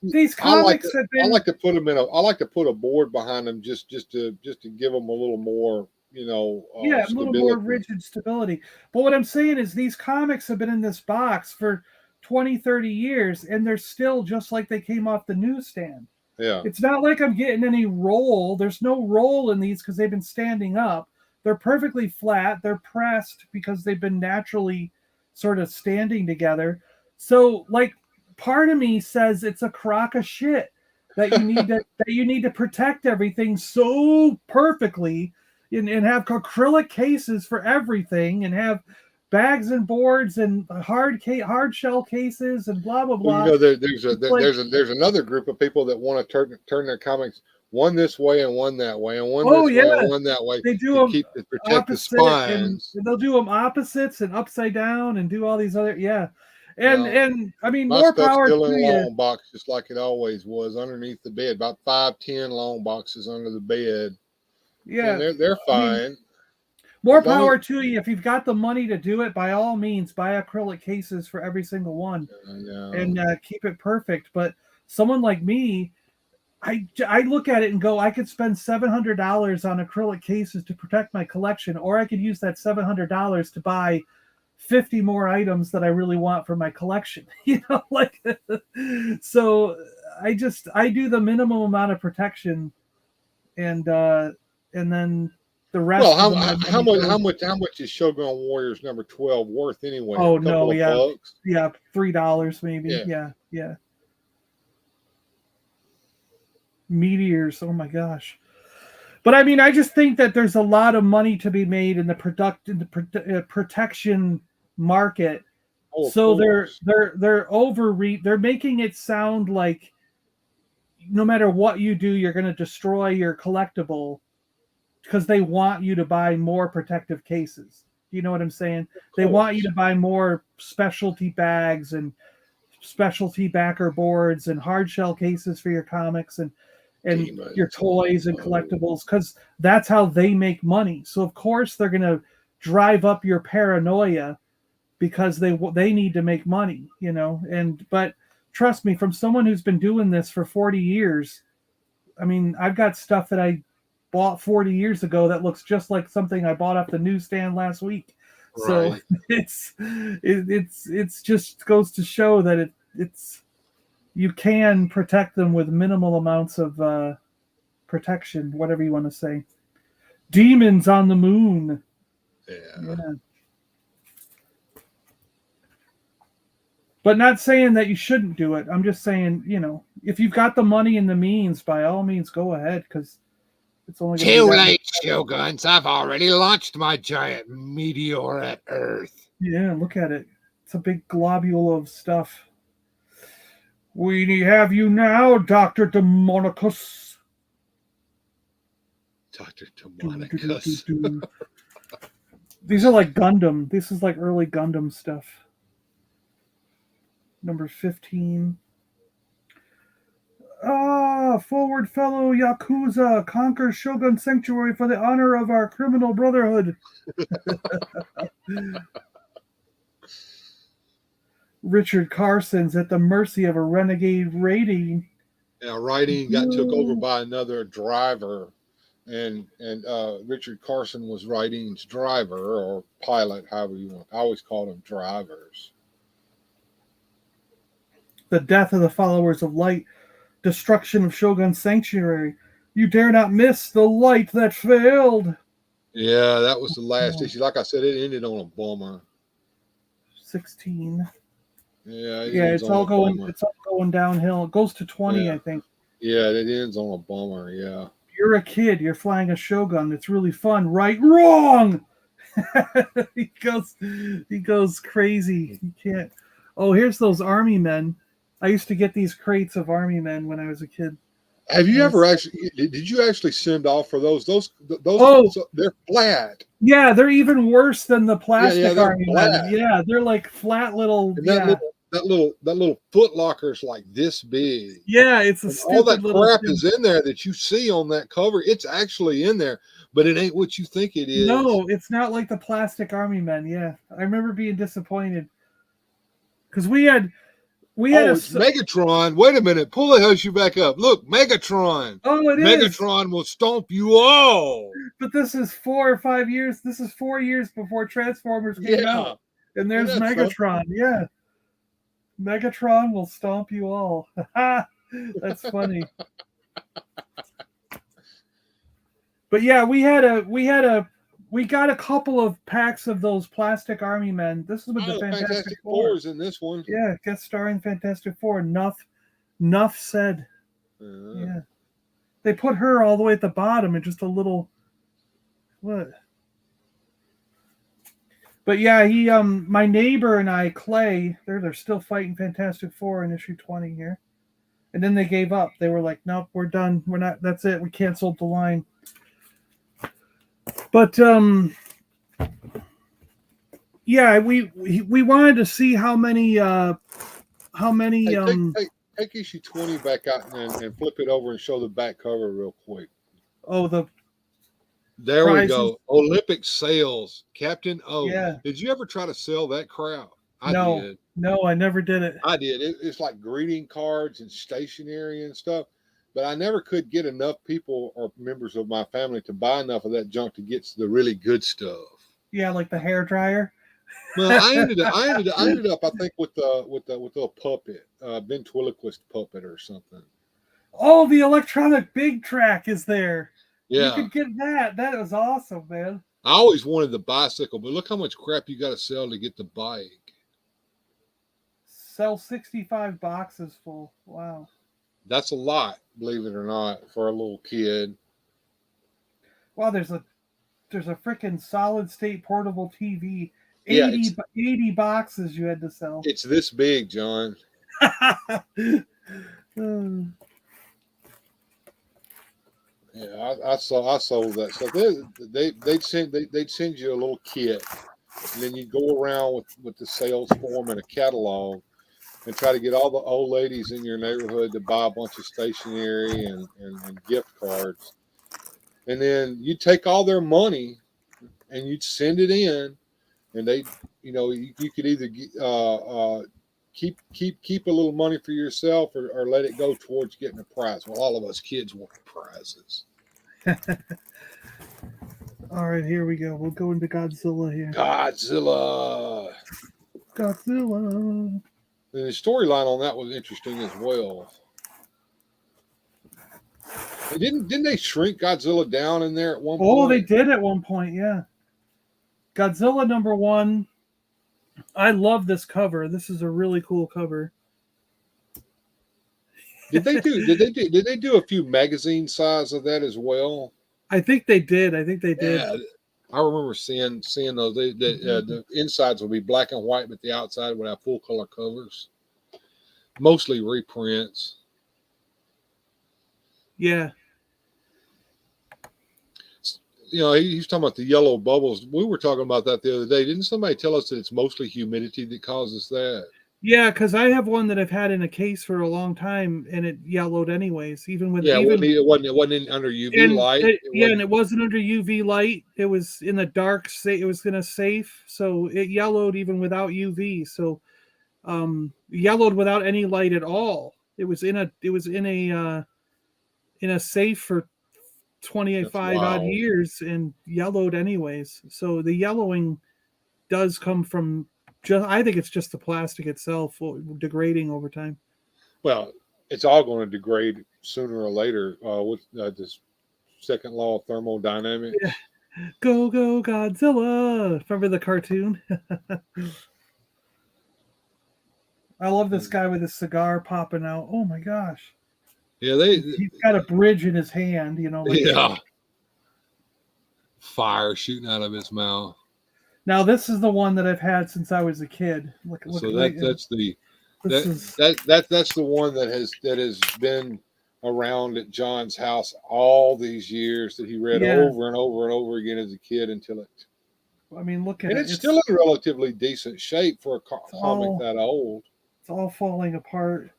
These comics have been. I like to put them in I like to put a board behind them just to give them a little more, a little more rigid stability. But what I'm saying is, these comics have been in this box for 20, 30 years, and they're still just like they came off the newsstand. Yeah. It's not like I'm getting any roll. There's no roll in these because they've been standing up. They're perfectly flat. They're pressed because they've been naturally sort of standing together. So, like, part of me says it's a crock of shit that you need to protect everything so perfectly, and have acrylic cases for everything, and have bags and boards and hard shell cases and blah blah blah. Well, there's another group of people that want to turn their comics one this way and one that way and one this way and one that way. They do to them protect the spines. and they'll do them opposites and upside down and do all these other And I mean, my more stuff's power still to in you. long box, just like it always was, underneath the bed. About 5-10 long boxes under the bed. Yeah, and they're fine. I mean, more power to you. If you've got the money to do it, by all means, buy acrylic cases for every single one, and keep it perfect. But someone like me, I look at it and go, I could spend $700 on acrylic cases to protect my collection, or I could use that $700 to buy 50 more items that I really want for my collection. So I do the minimum amount of protection, and then the rest. Well, how much is Shogun Warriors number 12 worth anyway? Oh, a couple of bucks? Yeah, $3 maybe. Yeah. Meteors, oh my gosh. But I mean, I just think that there's a lot of money to be made in the protection market. So they're making it sound like no matter what you do, you're going to destroy your collectible because they want you to buy more protective cases. You know what I'm saying? They want you to buy more specialty bags and specialty backer boards and hard shell cases for your comics and your toys and collectibles, because that's how they make money. So of course they're going to drive up your paranoia because they need to make money, but trust me, from someone who's been doing this for 40 years, I mean, I've got stuff that I bought 40 years ago that looks just like something I bought off the newsstand last week. Right. So it's just goes to show that it's you can protect them with minimal amounts of protection, whatever you want to say. Demons on the moon. Yeah. But not saying that you shouldn't do it. I'm just saying, if you've got the money and the means, by all means, go ahead, because it's only too late, Shoguns. I've already launched my giant meteor at Earth. Yeah, look at it. It's a big globule of stuff. We have you now, Dr. Demonicus. Dr. Demonicus. These are like Gundam. This is like early Gundam stuff. Number 15. Forward fellow Yakuza, conquer Shogun Sanctuary for the honor of our criminal brotherhood. Richard Carson's at the mercy of a renegade raiding. Yeah, raiding got took over by another driver, and Richard Carson was raiding's driver or pilot, however you want. I always call them drivers. The death of the followers of light, destruction of Shogun Sanctuary. You dare not miss the light that failed. Yeah, that was the last issue. Like I said, it ended on a bummer. 16. Yeah, it's all going downhill. It goes to 20, I think. Yeah, it ends on a bummer. Yeah. You're a kid. You're flying a Shogun. It's really fun. Right? Wrong. He goes crazy. You can't. Oh, here's those army men. I used to get these crates of army men when I was a kid. Have you ever actually? Did you actually send off for those? Those they're flat. Yeah, they're even worse than the plastic army men. Yeah, they're like flat little. That little foot locker's like this big. Yeah, it's all that crap is in there that you see on that cover. It's actually in there, but it ain't what you think it is. No, it's not like the plastic army men. Yeah, I remember being disappointed because we had it's Megatron. Wait a minute, pull the horseshoe back up. Look, Megatron. Oh, Megatron will stomp you all. But this is 4 or 5 years. This is 4 years before Transformers came out, and there's Megatron. Yeah. Megatron will stomp you all. That's funny. But yeah, we got a couple of packs of those plastic army men. This is with the Fantastic Four. Four is in this one. Yeah, guest starring Fantastic Four. Nuff said. Yeah. They put her all the way at the bottom and just a little what? But yeah, he my neighbor and I, Clay, they're still fighting Fantastic Four in issue 20 here. And then they gave up. They were like, nope, we're done. We're not, that's it. We canceled the line. But yeah, we wanted to see how many take issue 20 back out and flip it over and show the back cover real quick. Oh, there prizes. We go. Olympic sales, Captain O. Yeah. Did you ever try to sell that crap? I did. No, I never did it. I did. It's like greeting cards and stationery and stuff. But I never could get enough people or members of my family to buy enough of that junk to get to the really good stuff. Yeah, like the hair dryer. Well, I ended up, I think, with the puppet, ventriloquist puppet or something. Oh, the electronic big track is there. Yeah, you could get that. That was awesome, man. I always wanted the bicycle, but look how much crap you got to sell to get the bike. Sell 65 boxes full. Wow. That's a lot, believe it or not, for a little kid. Wow, there's a freaking solid state portable TV. 80 boxes you had to sell. It's this big, John. Yeah, I sold that stuff. They'd send you a little kit, and then you'd go around with the sales form and a catalog, and try to get all the old ladies in your neighborhood to buy a bunch of stationery and gift cards. And then you'd take all their money and you'd send it in, and they, you could either keep a little money for yourself or let it go towards getting a prize. Well, all of us kids want prizes. All right, here we go. We'll go into Godzilla here. Godzilla. And the storyline on that was interesting as well. Didn't they shrink Godzilla down in there at one point? Oh, they did at one point, yeah. Godzilla #1. I love this cover. This is a really cool cover. Did they do a few magazine size of that as well? I think they did. Yeah, I remember seeing those. The insides would be black and white, but the outside would have full color covers. Mostly reprints. Yeah. He's talking about the yellow bubbles. We were talking about that the other day. Didn't somebody tell us that it's mostly humidity that causes that? Yeah, because I have one that I've had in a case for a long time, and it yellowed anyways. It wasn't under UV light. And it wasn't under UV light. It was in the dark. It was in a safe, so it yellowed even without UV. So, yellowed without any light at all. It was in a safe for 25 odd years and yellowed anyways. So the yellowing does come from I think it's just the plastic itself degrading over time. Well, it's all going to degrade sooner or later with this second law of thermodynamics. Yeah. Go Godzilla! Remember the cartoon? I love this guy with his cigar popping out. Oh my gosh! Yeah, he's got a bridge in his hand. Fire shooting out of his mouth. Now this is the one that I've had since I was a kid. That's the one that has been around at John's house all these years that he read over and over and over again as a kid until it. I mean, look at it. And it's still in relatively decent shape for a comic that old. It's all falling apart.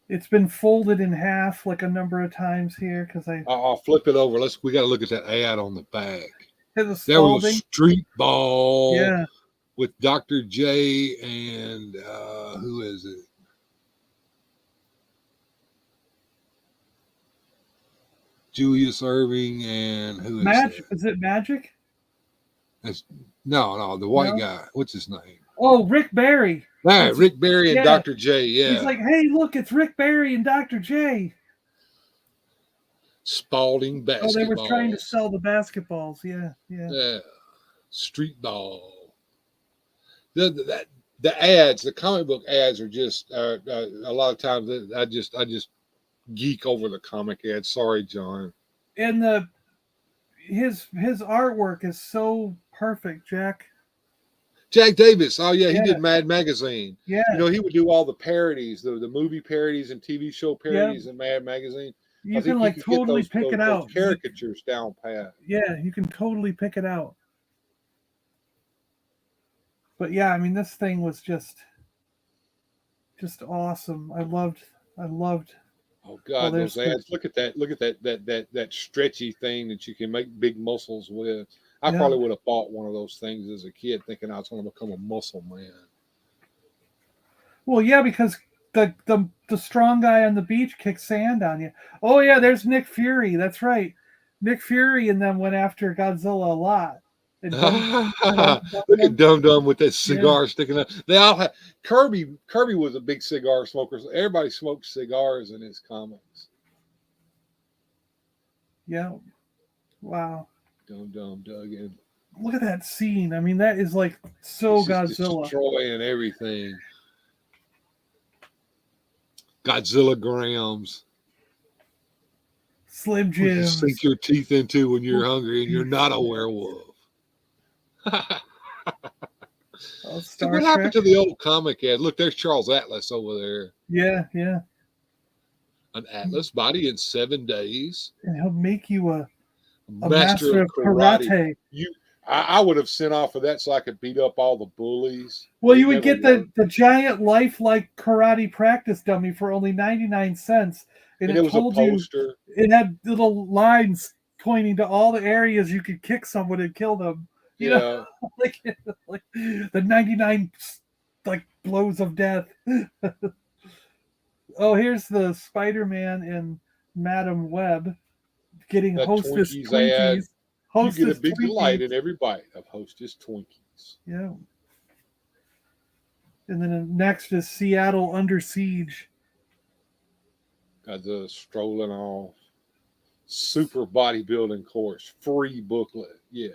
It's been folded in half like a number of times here because I'll flip it over. We got to look at that ad on the back. There was a street ball. Yeah. With Dr. J and who is it? Julius Irving and who is it? Is it Magic? No, the white guy. What's his name? Oh, Rick Barry. All right, Rick Barry and Yeah. Dr. J. Yeah. He's like, hey, look, it's Rick Barry and Dr. J. Spalding basketballs. Oh, they were trying to sell the basketballs. Yeah. Yeah. Street ball. The ads, the comic book ads are just a lot of times I just geek over the comic ads. Sorry, John. And his artwork is so perfect, Jack. Jack Davis. Oh yeah, he did Mad Magazine. Yeah. You know, he would do all the parodies, the movie parodies and TV show parodies in Mad Magazine. You can like totally pick it out. Those caricatures down pat. Yeah, you can totally pick it out. But yeah, I mean, this thing was just awesome. I loved. Oh God, those ads! Look at that! Look at that stretchy thing that you can make big muscles with. I probably would have bought one of those things as a kid, thinking I was going to become a muscle man. Well, yeah, because the strong guy on the beach kicked sand on you. Oh yeah, there's Nick Fury. That's right, Nick Fury, and then went after Godzilla a lot. Look at Dum with that cigar sticking up. They all have Kirby was a big cigar smoker. So everybody smoked cigars in his comics. Yeah. Wow. Dum dug in. Look at that scene. I mean, that is like so Godzilla. Destroying everything. Godzilla grams. Slim Jim. You sink your teeth into when you're hungry and you're not a werewolf. So what happened to the old comic ad? Look, there's Charles Atlas over there. Yeah. An Atlas body in 7 days. And he'll make you a master of karate. I would have sent off for that so I could beat up all the bullies. Well, you would get the giant lifelike karate practice dummy for only 99 cents. And it was told a poster. It had little lines pointing to all the areas you could kick someone and kill them. You know, like the 99 like blows of death. Oh, here's the Spider-Man and Madam Web getting Hostess Twinkies. You get a big delight in every bite of Hostess Twinkies. Yeah. And then next is Seattle Under Siege. Got the strolling off. Super bodybuilding course. Free booklet. Yeah.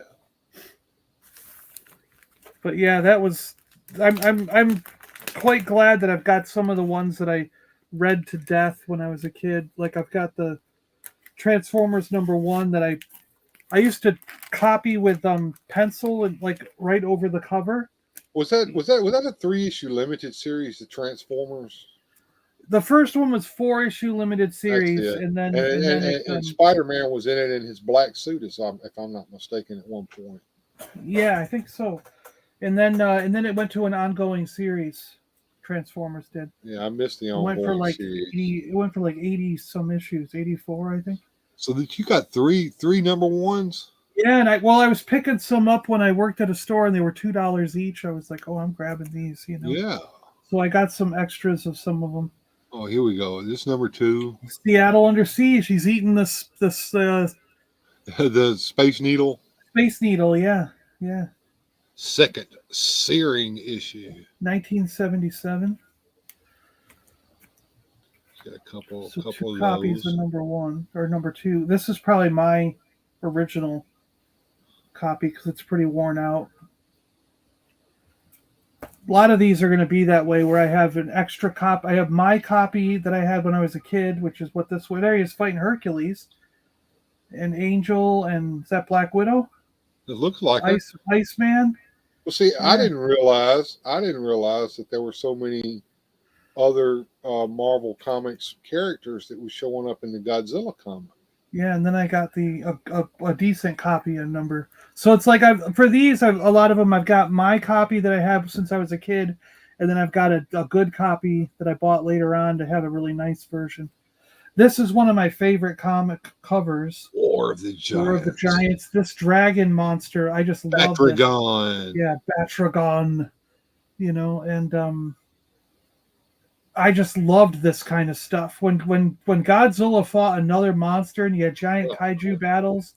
But yeah, that was. I'm quite glad that I've got some of the ones that I read to death when I was a kid. Like I've got the Transformers #1 that I used to copy with pencil and like right over the cover. Was that a 3-issue limited series, the Transformers? The first one was 4-issue limited series, and then Spider-Man was in it in his black suit, if I'm not mistaken, at one point. Yeah, I think so. And then it went to an ongoing series. Transformers did. Yeah, I missed the ongoing series. It went for like 80 some issues, 84, I think. So that you got three #1s? Yeah, and I was picking some up when I worked at a store, and they were $2 each. I was like, oh, I'm grabbing these, you know. Yeah. So I got some extras of some of them. Oh, here we go. This #2. Seattle Under Siege. He's eating this the Space Needle. Space Needle, yeah. Second searing issue. 1977. Got a couple Two of copies those. of #1 or #2. This is probably my original copy because it's pretty worn out. A lot of these are going to be that way where I have an extra copy. I have my copy that I had when I was a kid, which is what this one. There he is fighting Hercules and Angel, and is that Black Widow? It looks like Iceman. Well, see, yeah. I didn't realize that there were so many other Marvel Comics characters that was showing up in the Godzilla comic. Yeah, and then I got a decent copy of number. So it's like a lot of them I've got my copy that I have since I was a kid, and then I've got a good copy that I bought later on to have a really nice version. This is one of my favorite comic covers. War of the Giants. This dragon monster, I just love it. Batragon. Yeah, Batragon. You know, and I just loved this kind of stuff. When Godzilla fought another monster and you had giant kaiju battles,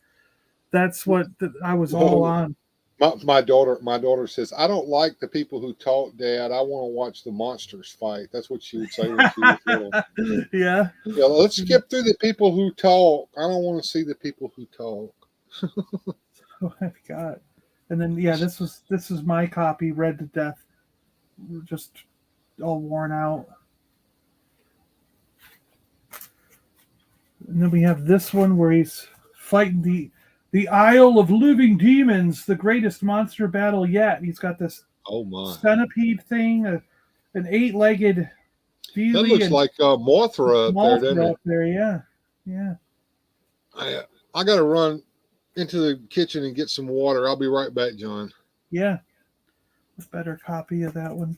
that's what I was all on. My daughter says, "I don't like the people who talk, Dad. I want to watch the monsters fight." That's what she would say when she was little. Yeah. Yeah, let's skip through the people who talk. I don't want to see the people who talk. Oh my God. And then this was my copy, read to death, just all worn out. And then we have this one where he's fighting the Isle of Living Demons, the greatest monster battle yet. He's got this centipede thing, an 8-legged That looks like Mothra up there, doesn't it? Up there, yeah. I got to run into the kitchen and get some water. I'll be right back, John. Yeah, a better copy of that one.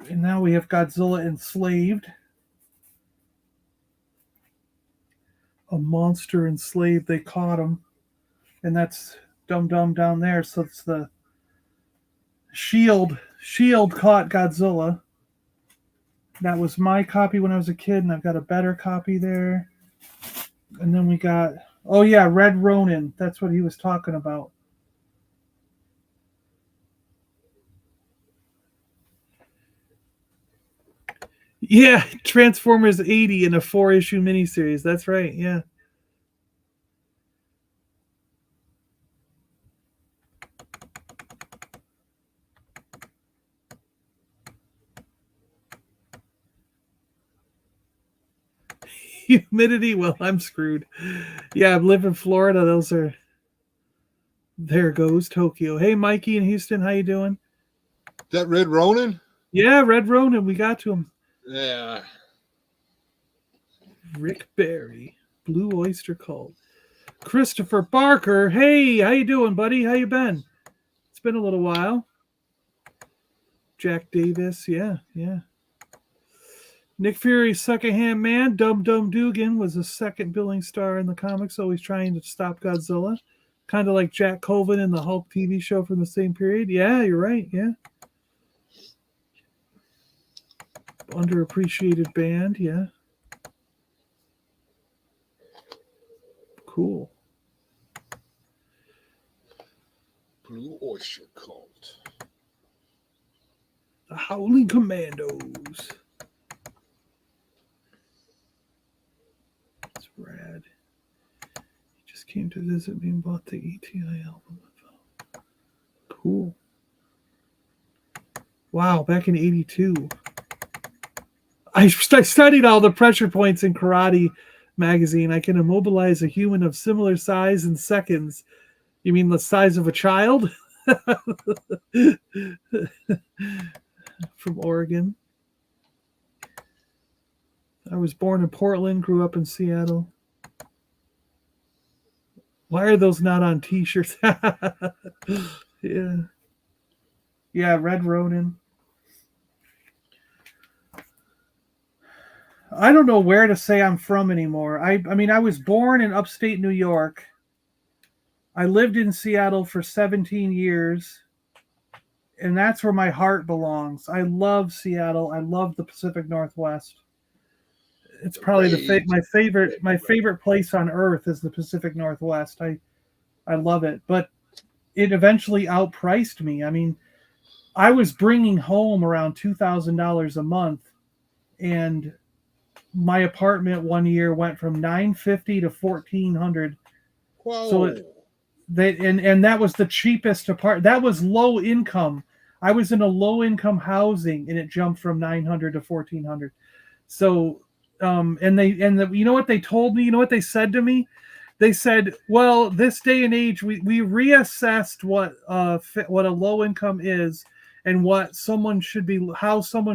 And now we have Godzilla Enslaved. A monster enslaved. They caught him, and that's Dum Dum down there. So it's the Shield. Shield caught Godzilla. That was my copy when I was a kid, and I've got a better copy there. And then we got Red Ronin. That's what he was talking about. Yeah, Transformers 80 in a 4-issue miniseries. That's right, yeah. Humidity, well, I'm screwed. Yeah, I live in Florida. There goes Tokyo. Hey, Mikey in Houston, how you doing? Is that Red Ronin? Yeah, Red Ronin. We got to him. Yeah. Rick Barry, Blue Oyster Cult. Christopher Barker. Hey, how you doing, buddy? How you been? It's been a little while. Jack Davis. Yeah. Nick Fury's second-hand man, Dum Dum Dugan, was a second billing star in the comics, always trying to stop Godzilla. Kind of like Jack Colvin in the Hulk TV show from the same period. Yeah, you're right. Yeah. Underappreciated band. Yeah. Cool. Blue Oyster Cult. The Howling Commandos. That's rad. He just came to visit me and bought the ETI album. Cool. Wow, back in 82. I studied all the pressure points in Karate magazine. I can immobilize a human of similar size in seconds. You mean the size of a child? From Oregon. I was born in Portland, grew up in Seattle. Why are those not on t-shirts? Yeah. Yeah, Red Ronin. I don't know where to say I'm from anymore. I mean, I was born in upstate New York. I lived in Seattle for 17 years. And that's where my heart belongs. I love Seattle. I love the Pacific Northwest. It's probably my favorite place on earth is the Pacific Northwest. I love it. But it eventually outpriced me. I mean, I was bringing home around $2,000 a month, and my apartment one year went from $950 to $1,400. Whoa. So that was the cheapest apartment. That was low income. I was in a low income housing, and it jumped from $900 to $1,400. So, you know what they told me? You know what they said to me? They said, "Well, this day and age, we reassessed what a low income is and how someone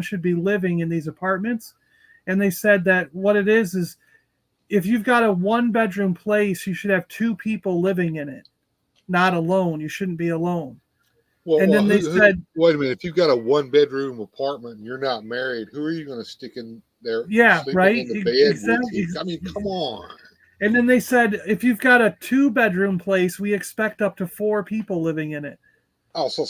should be living in these apartments." And they said that what it is if you've got a 1-bedroom place, you should have 2 people living in it, not alone. You shouldn't be alone. Well, and then they said, wait a minute. If you've got a 1-bedroom apartment and you're not married, who are you going to stick in there? Yeah, right. In the bed with you? I mean, come on. And then they said, if you've got a 2-bedroom place, we expect up to 4 people living in it. Oh, so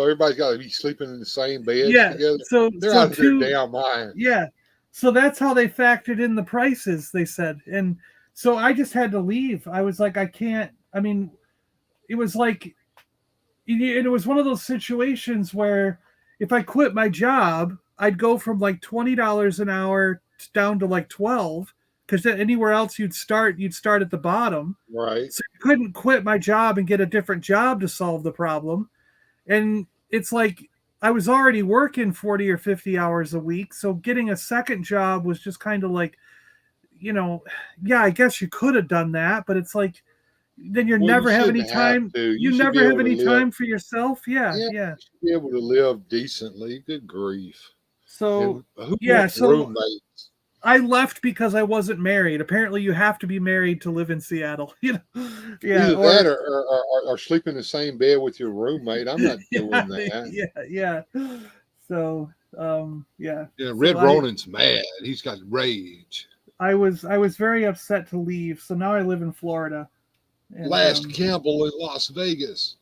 everybody's got to be sleeping in the same bed together. So they're out of their damn mind. Yeah. So that's how they factored in the prices, they said. And so I just had to leave. I was like, I can't. I mean, it was like, and it was one of those situations where if I quit my job, I'd go from like $20 an hour down to like 12, because anywhere else you'd start at the bottom. Right. So I couldn't quit my job and get a different job to solve the problem. And it's like I was already working 40 or 50 hours a week, so getting a second job was just kind of like, yeah, I guess you could have done that, but it's like then you Well, you never have any shouldn't have time. to. You You should be never have able to any live. time for yourself. Yeah, Yeah, yeah. you should be able to live decently. Good grief. So And who yeah, wants so roommates? I left because I wasn't married. Apparently, you have to be married to live in Seattle. Yeah, Either that or sleep in the same bed with your roommate. I'm not doing that. yeah. So yeah. Yeah, So Red Ronin's mad. He's got rage. I was very upset to leave. So now I live in Florida. And, Last gamble in Las Vegas.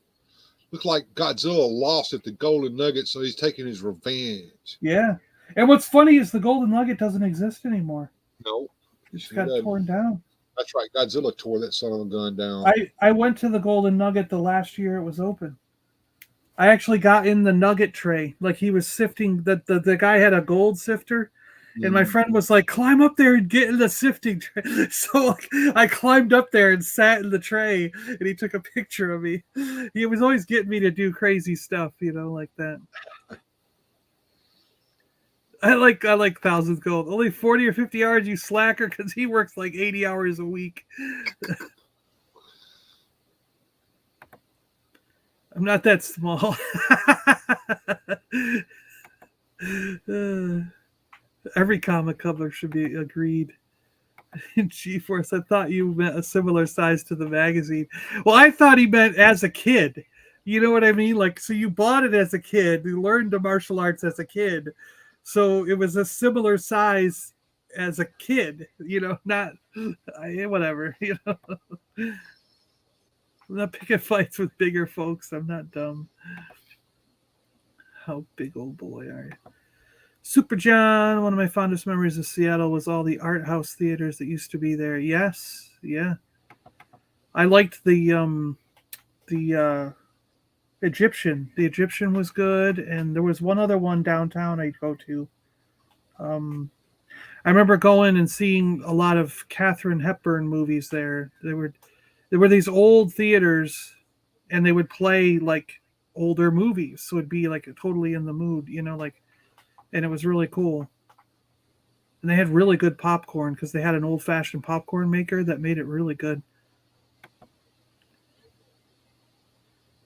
Looks like Godzilla lost at the Golden Nugget, so he's taking his revenge. yeah. And what's funny is the Golden Nugget doesn't exist anymore. No, It just got torn down. That's right. Godzilla tore that son of a gun down. I went to the Golden Nugget the last year it was open. I actually got in the nugget tray. Like he was sifting, the guy had a gold sifter. And my friend was like, climb up there and get in the sifting tray. So I climbed up there and sat in the tray, and he took a picture of me. He was always getting me to do crazy stuff, like that. I like Thousands Gold. Only 40 or 50 hours, you slacker, because he works like 80 hours a week. I'm not that small. Every comic cover should be agreed. G-Force, I thought you meant a similar size to the magazine. Well, I thought he meant as a kid. You know what I mean? Like, so you bought it as a kid. You learned the martial arts as a kid. So it was a similar size as a kid, not whatever, I'm not picking fights with bigger folks. I'm not dumb. How big old boy are you? Super John, one of my fondest memories of Seattle was all the art house theaters that used to be there. Yes, yeah. I liked the Egyptian. The Egyptian was good, and there was one other one downtown I'd go to. I remember going and seeing a lot of Katharine Hepburn movies there. There were these old theaters, and they would play like older movies, so it'd be like totally in the mood, and it was really cool. And they had really good popcorn because they had an old-fashioned popcorn maker that made it really good.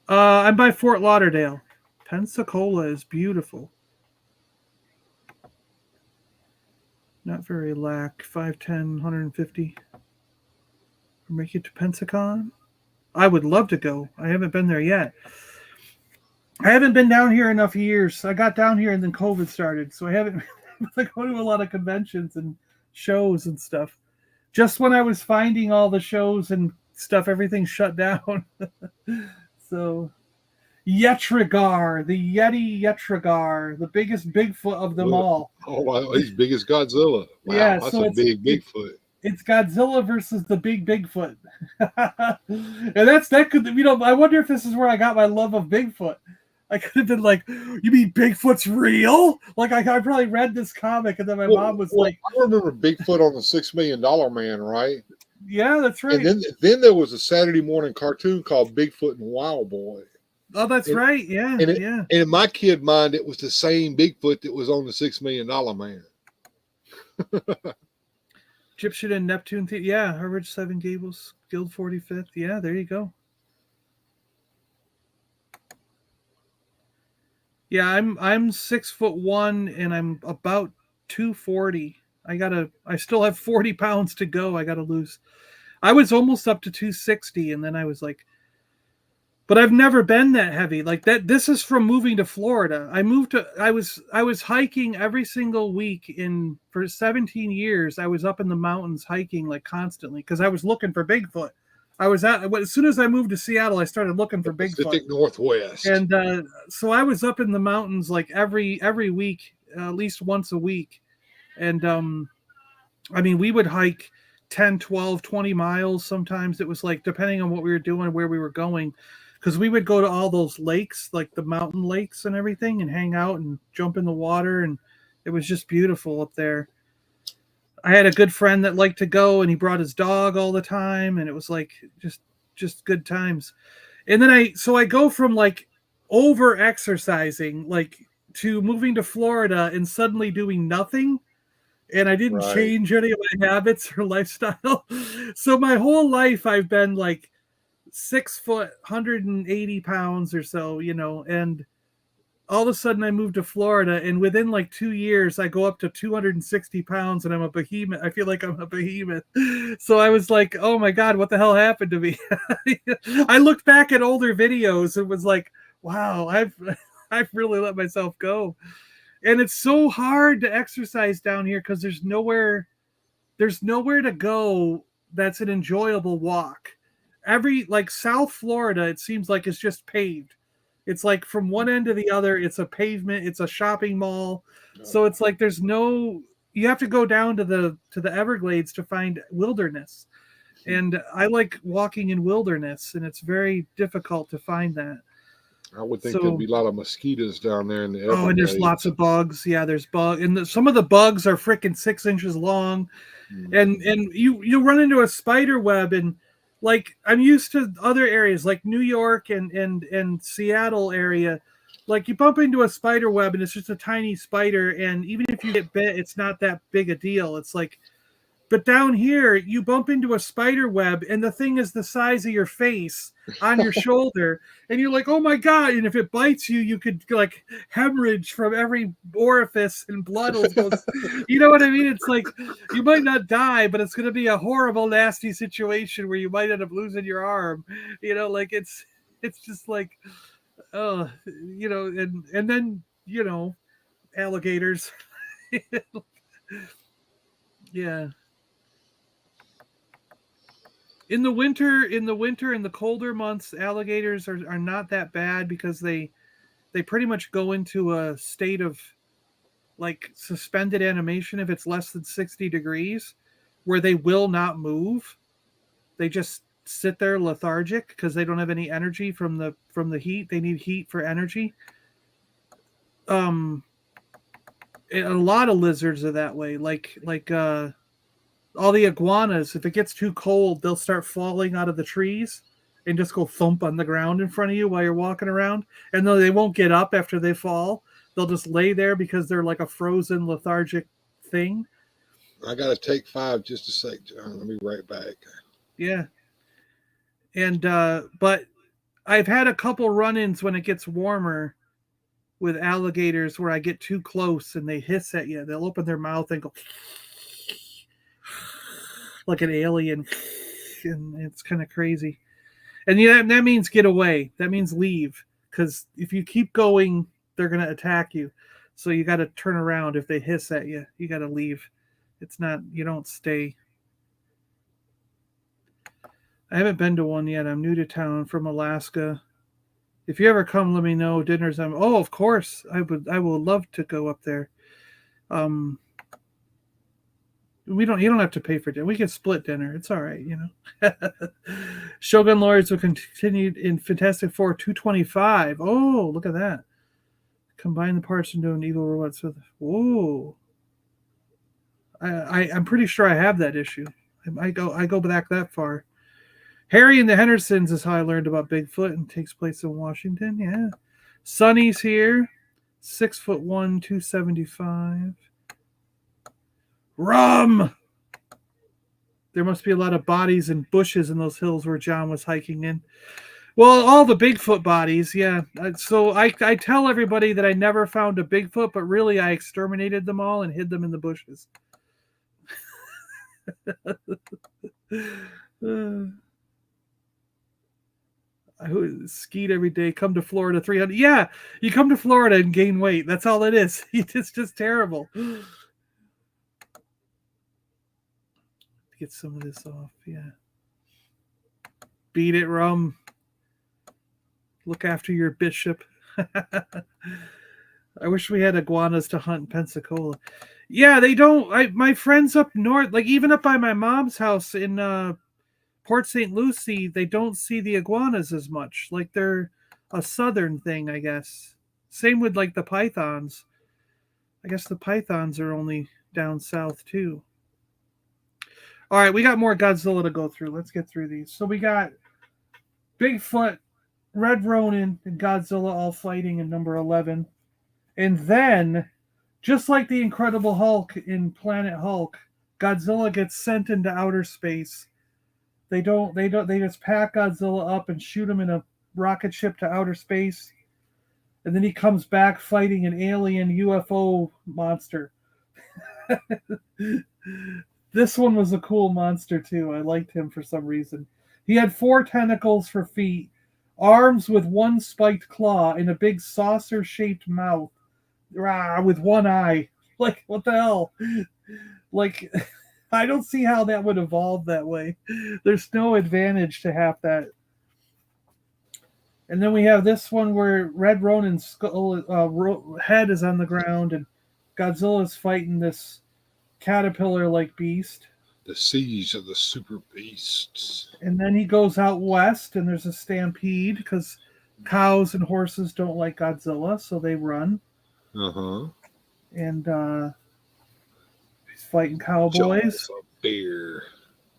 I'm by Fort Lauderdale. Pensacola is beautiful. Not very lack. 5'10", 150. Make it to Pensacon? I would love to go. I haven't been there yet. I haven't been down here enough years. I got down here and then COVID started, so I haven't been going to a lot of conventions and shows and stuff. Just when I was finding all the shows and stuff, everything shut down. So, Yetrigar, the Yeti Yetrigar, the biggest Bigfoot of them all. Oh, wow, he's big as Godzilla. Wow, Yeah, that's so a big Bigfoot. It's Godzilla versus the big Bigfoot. And that could, I wonder if this is where I got my love of Bigfoot. I could have been like, you mean Bigfoot's real? Like, I probably read this comic, and then my mom was like... I remember Bigfoot on the $6 Million Man, right? Yeah, that's right. And then there was a Saturday morning cartoon called Bigfoot and Wild Boy. Oh, that's right. Yeah, And in my kid mind, it was the same Bigfoot that was on the $6 Million Man. Egyptian and Neptune. Yeah, Harvard Seven Gables, Guild 45th. Yeah, there you go. Yeah, I'm 6'1" and I'm about 240. I still have 40 pounds to go. I gotta lose. I was almost up to 260, and then I was like, but I've never been that heavy like that. This is from moving to Florida. I was hiking every single week for 17 years. I was up in the mountains hiking like constantly because I was looking for Bigfoot. As soon as I moved to Seattle, I started looking for Bigfoot. Pacific Northwest. And so I was up in the mountains like every week, at least once a week. And we would hike 10, 12, 20 miles. Sometimes it was like, depending on what we were doing, where we were going, because we would go to all those lakes, like the mountain lakes and everything, and hang out and jump in the water. And it was just beautiful up there. I had a good friend that liked to go, and he brought his dog all the time. And it was like, just good times. And then I go from like over exercising, like, to moving to Florida and suddenly doing nothing. And I didn't change any of my habits or lifestyle. So my whole life I've been like 6 foot, 180 pounds or so, and all of a sudden I moved to Florida, and within like 2 years I go up to 260 pounds, and I'm a behemoth. I feel like I'm a behemoth. So I was like, oh my God, what the hell happened to me? I looked back at older videos and was like, wow, I've really let myself go. And it's so hard to exercise down here because there's nowhere to go that's an enjoyable walk. Like South Florida, it seems like it's just paved. It's like from one end to the other, it's a pavement, it's a shopping mall. So it's like you have to go down to the Everglades to find wilderness. And I like walking in wilderness, and it's very difficult to find that. I would think there'd be a lot of mosquitoes down there in the Everglades. Oh, and there's lots of bugs. Yeah, there's bugs, and some of the bugs are freaking 6 inches long, and you run into a spider web, and like I'm used to other areas like New York and Seattle area, like you bump into a spider web and it's just a tiny spider, and even if you get bit, it's not that big a deal. It's like, but down here, you bump into a spider web, and the thing is the size of your face on your shoulder, and you're like, oh my God. And if it bites you, you could like hemorrhage from every orifice, and blood will go. You know what I mean? It's like, you might not die, but it's going to be a horrible, nasty situation where you might end up losing your arm. Like it's just like, and then, alligators. Yeah. In the winter, in the colder months, alligators are not that bad because they pretty much go into a state of like suspended animation if it's less than 60 degrees, where they will not move. They just sit there lethargic because they don't have any energy from the heat. They need heat for energy. A lot of lizards are that way. Like all the iguanas, if it gets too cold, they'll start falling out of the trees and just go thump on the ground in front of you while you're walking around. And though they won't get up after they fall, they'll just lay there because they're like a frozen, lethargic thing. I got to take 5 just a sec, John. Let me right back. Yeah. And, but I've had a couple run-ins when it gets warmer with alligators where I get too close and they hiss at you. They'll open their mouth and go like an alien, and it's kind of crazy. And that means get away. That means leave, because if you keep going, they're going to attack you. So you got to turn around. If they hiss at you, you got to leave. It's not, you don't stay. I haven't been to one yet. I'm new to town from Alaska. If you ever come, let me know. Dinner's on. Oh, of course. I will love to go up there. You don't have to pay for dinner. We can split dinner. It's all right, Shogun Lords will continue in Fantastic Four 225. Oh, look at that. Combine the parts into an evil robot with. Whoa. I'm pretty sure I have that issue. I go back that far. Harry and the Hendersons is how I learned about Bigfoot, and takes place in Washington. Yeah. Sonny's here. 6'1", 275. Rum! There must be a lot of bodies and bushes in those hills where John was hiking in. Well, all the Bigfoot bodies, yeah. So I tell everybody that I never found a Bigfoot, but really I exterminated them all and hid them in the bushes. I skied every day, come to Florida 300. Yeah, you come to Florida and gain weight. That's all it is. It's just terrible. Get some of this off, yeah. Beat it, Rum. Look after your bishop. I wish we had iguanas to hunt in Pensacola. Yeah, they don't. My friends up north, like even up by my mom's house in Port St. Lucie, they don't see the iguanas as much. Like they're a southern thing, I guess. Same with like the pythons. I guess the pythons are only down south too. All right, we got more Godzilla to go through. Let's get through these. So we got Bigfoot, Red Ronin, and Godzilla all fighting in number 11. And then, just like the Incredible Hulk in Planet Hulk, Godzilla gets sent into outer space. They just pack Godzilla up and shoot him in a rocket ship to outer space. And then he comes back fighting an alien UFO monster. This one was a cool monster too. I liked him for some reason. He had 4 tentacles for feet, arms with 1 spiked claw, and a big saucer-shaped mouth with 1 eye. Like, what the hell? Like, I don't see how that would evolve that way. There's no advantage to half that. And then we have this one where Red Ronin's skull, head is on the ground, and Godzilla's fighting this caterpillar-like beast. The siege of the super beasts. And then he goes out west, and there's a stampede because cows and horses don't like Godzilla, so they run. Uh-huh. And he's fighting cowboys. Bear.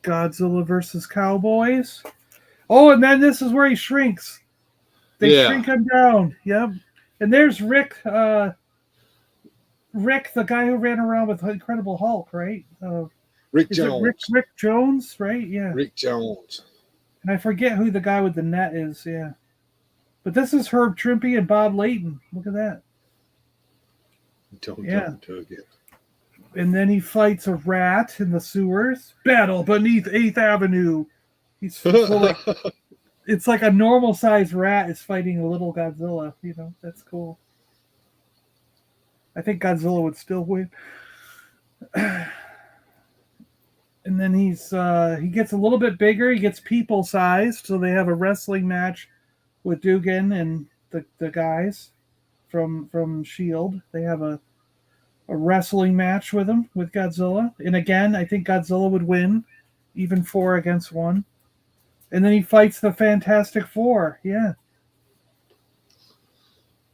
Godzilla versus cowboys. Oh, and then this is where he shrinks. They shrink him down. Yep. And there's Rick, Rick, the guy who ran around with Incredible Hulk, right? Rick Jones. Rick Jones, right? Yeah. Rick Jones. And I forget who the guy with the net is, yeah. But this is Herb Trimpe and Bob Layton. Look at that. Don't tug it. And then he fights a rat in the sewers. Battle beneath 8th Avenue. He's so like, it's like a normal sized rat is fighting a little Godzilla. You know, that's cool. I think Godzilla would still win. And then he gets a little bit bigger. He gets people sized, so they have a wrestling match with Dugan and the guys from Shield. They have a wrestling match with him with Godzilla, and again, I think Godzilla would win, even 4 against 1. And then he fights the Fantastic Four. Yeah,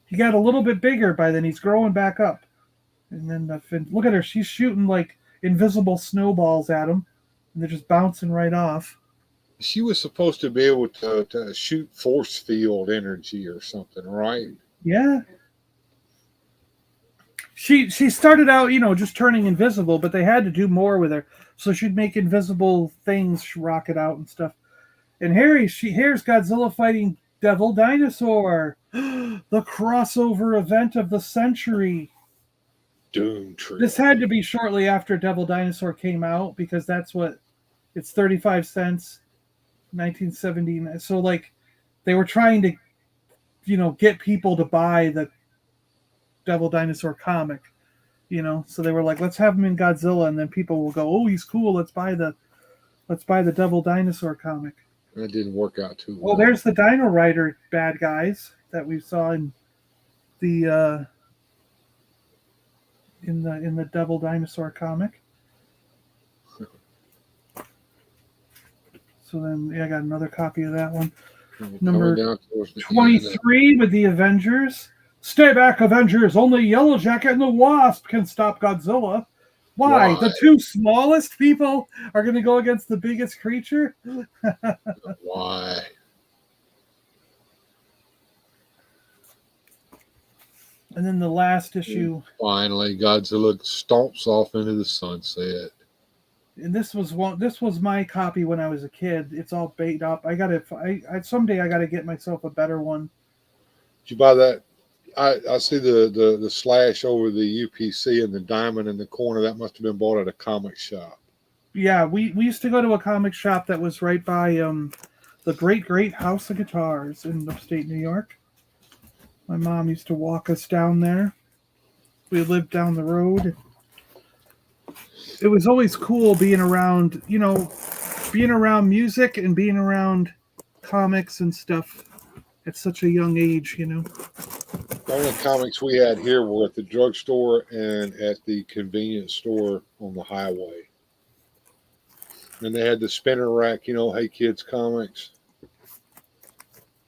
he got a little bit bigger by then. He's growing back up. And then look at her. She's shooting like invisible snowballs at him, and they're just bouncing right off. She was supposed to be able to shoot force field energy or something, right? Yeah. She started out, just turning invisible, but they had to do more with her. So she'd make invisible things rocket out and stuff. And here's Godzilla fighting Devil Dinosaur. The crossover event of the century. Doom Tree. This had to be shortly after Devil Dinosaur came out, because that's what it's 35 cents, 1979. So like they were trying to, get people to buy the Devil Dinosaur comic, so they were like, let's have him in Godzilla, and then people will go, oh, he's cool, let's buy the Devil Dinosaur comic. That didn't work out too well. Well, there's the Dino Rider bad guys that we saw in the in the Devil Dinosaur comic. So then, I got another copy of that one. Number 23 with the Avengers. Stay back, Avengers! Only Yellow Jacket and the Wasp can stop Godzilla. Why? The 2 smallest people are going to go against the biggest creature? Why? And then the last issue. Finally, Godzilla stomps off into the sunset. And this was my copy when I was a kid. It's all bait up. Someday I gotta get myself a better one. Did you buy that? I see the slash over the UPC and the diamond in the corner. That must have been bought at a comic shop. Yeah, we used to go to a comic shop that was right by the Great House of Guitars in upstate New York. My mom used to walk us down there. We lived down the road. It was always cool being around music and being around comics and stuff at such a young age, The only comics we had here were at the drugstore and at the convenience store on the highway. And they had the spinner rack, Hey Kids Comics.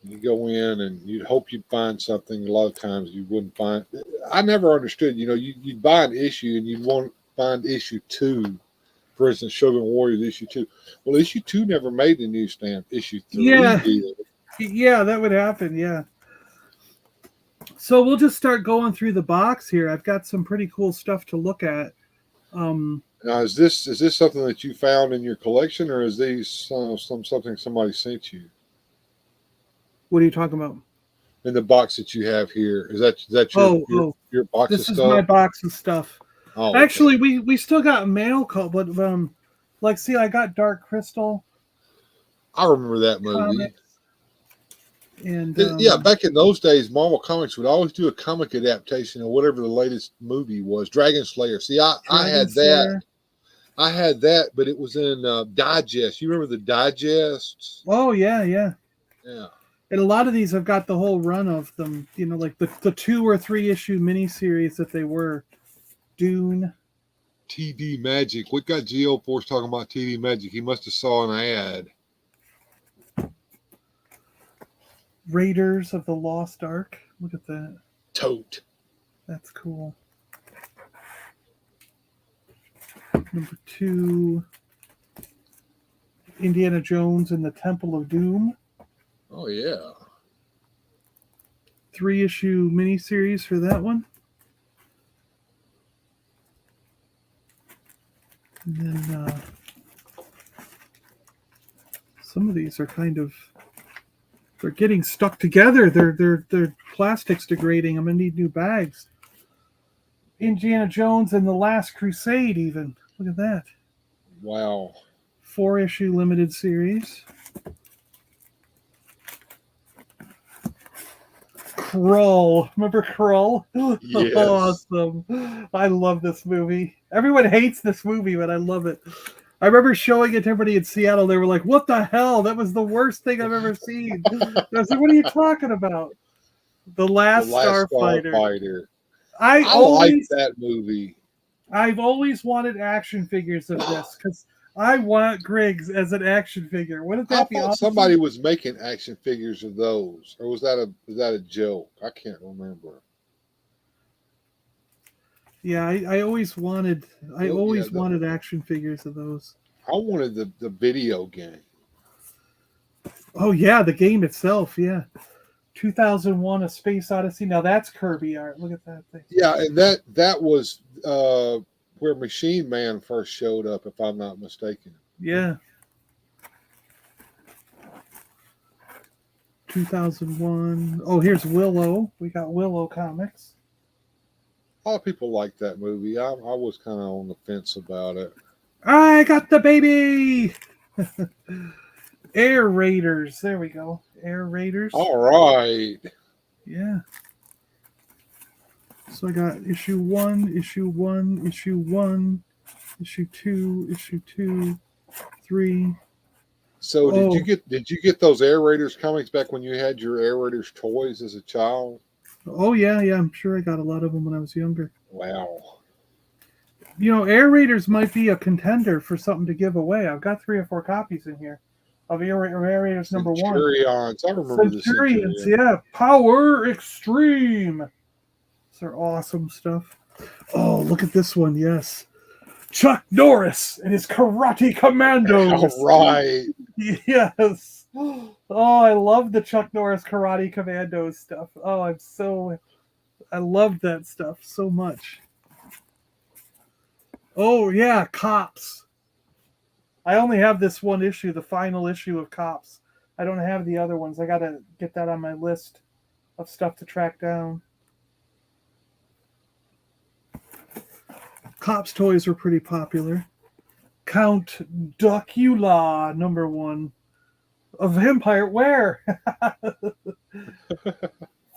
You go in and you'd hope you'd find something. A lot of times you wouldn't find. I never understood. You'd buy an issue and you'd want to find issue 2. For instance, Shogun Warriors issue 2. Well, issue 2 never made the newsstand. Issue 3 did. Yeah, that would happen. Yeah. So we'll just start going through the box here. I've got some pretty cool stuff to look at. Now, is this something that you found in your collection, or is these something somebody sent you? What are you talking about? In the box that you have here, is that your box this of stuff? This is my box of stuff. Oh, actually, we still got mail call, but see, I got Dark Crystal. I remember that movie. Comics. And back in those days, Marvel Comics would always do a comic adaptation of whatever the latest movie was. Dragon Slayer. See, I had that. I had that, but it was in digest. You remember the digests? Oh yeah. Yeah. And a lot of these have got the whole run of them. Like the 2 or 3 issue miniseries that they were. Dune. TV Magic. What got Geo Force talking about TV Magic? He must have saw an ad. Raiders of the Lost Ark. Look at that. Tote. That's cool. Number 2. Indiana Jones and the Temple of Doom. Oh, yeah. 3 issue miniseries for that one. And then some of these are they're getting stuck together. Their plastic's degrading. I'm gonna need new bags. Indiana Jones and the Last Crusade, even. Look at that. Wow. 4 issue limited series. Krull. Remember Krull? Yes. Awesome. I love this movie. Everyone hates this movie, but I love it. I remember showing it to everybody in Seattle. They were like, what the hell? That was the worst thing I've ever seen. I was like, what are you talking about? The Last Starfighter. I like that movie. I've always wanted action figures of this because I want Griggs as an action figure. Wouldn't that be awesome? Somebody was making action figures of those, or was that a joke? I can't remember. Yeah, I always wanted action figures of those. I wanted the video game. Oh yeah, the game itself, yeah. 2001: A Space Odyssey. Now that's Kirby art. Look at that thing. Yeah, and that was where Machine Man first showed up, if I'm not mistaken. Yeah. 2001. Oh, here's Willow. We got Willow comics. A lot of people like that movie. I was kind of on the fence about it. I got the baby. Air Raiders. There we go. Air Raiders. All right. Yeah. So I got issue 1, issue 1, issue 1, issue 2, issue 2, 3. So did you get those Air Raiders comics back when you had your Air Raiders toys as a child? Oh yeah. I'm sure I got a lot of them when I was younger. Wow. Air Raiders might be a contender for something to give away. I've got 3 or 4 copies in here of Air Raiders number 1. Centurions. I remember the Centurions. Yeah. Power Extreme. They're awesome stuff. Oh, look at this one. Yes. Chuck Norris and his Karate Commandos. All right. Yes. Oh, I love the Chuck Norris Karate Commandos stuff. Oh, I love that stuff so much. Oh, yeah, Cops. I only have this one issue, the final issue of Cops. I don't have the other ones. I got to get that on my list of stuff to track down. Cops toys were pretty popular. Count Duckula, number 1 of Empire. Where?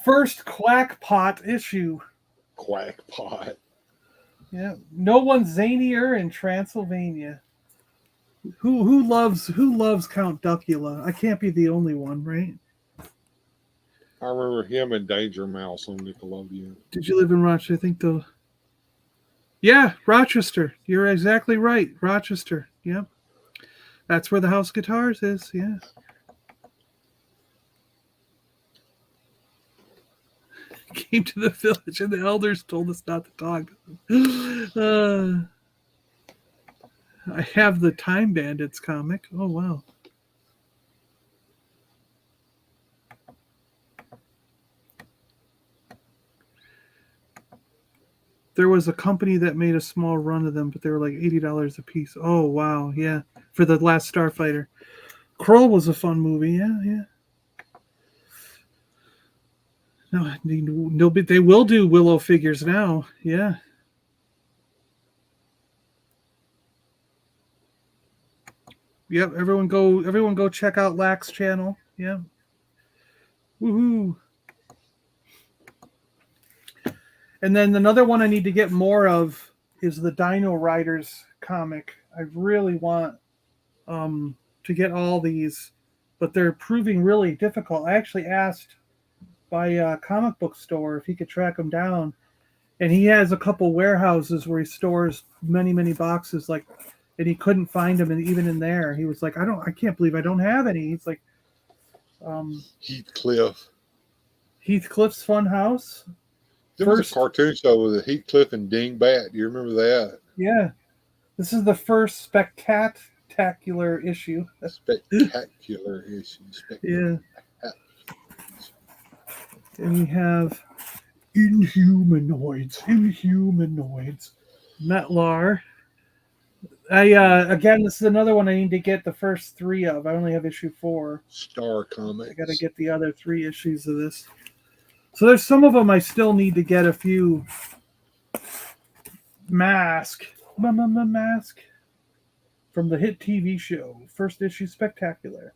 First Quackpot issue. Quackpot. Yeah. No one's zanier in Transylvania. Who loves Count Duckula? I can't be the only one, right? I remember him and Danger Mouse on Nickelodeon. Did you live in Rochester? I think the. Yeah, Rochester. You're exactly right. Rochester. Yep. That's where the House of Guitars is. Yeah. Came to the village and the elders told us not to talk. I have the Time Bandits comic. Oh, wow. There was a company that made a small run of them, but they were like $80 a piece. Oh, wow. Yeah. For the last Starfighter. Kroll was a fun movie. Yeah, yeah. No, they will do Willow figures now. Yeah. Yep. Everyone go check out Lack's channel. Yeah. Woohoo. And then another one I need to get more of is the Dino Riders comic. I really want to get all these, but they're proving really difficult. I actually asked by a comic book store if he could track them down, and he has a couple warehouses where he stores many boxes, like, and he couldn't find them, and even in there, he was like, I can't believe I don't have any. He's like, Heathcliff's Fun House. There was a cartoon show with a Heathcliff and Dingbat. Do you remember that? Yeah. This is the first spectacular issue. Spectacular issue. Yeah. And we have Inhumanoids. Metlar. Again, this is another one I need to get the first 3 of. I only have issue 4. Star Comics. I got to get the other 3 issues of this. So there's some of them I still need to get a few. Mask from the hit TV show. First issue Spectacular.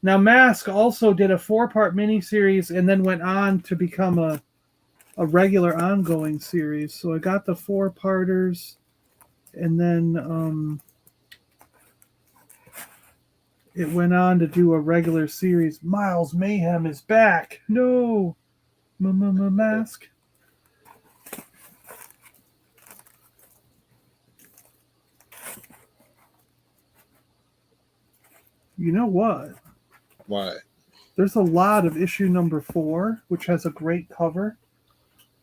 Now Mask also did a 4-part miniseries and then went on to become a regular ongoing series. So I got the 4-parters, and then it went on to do a regular series. Miles Mayhem is back. No. Mask. You know what? What? There's a lot of issue number 4, which has a great cover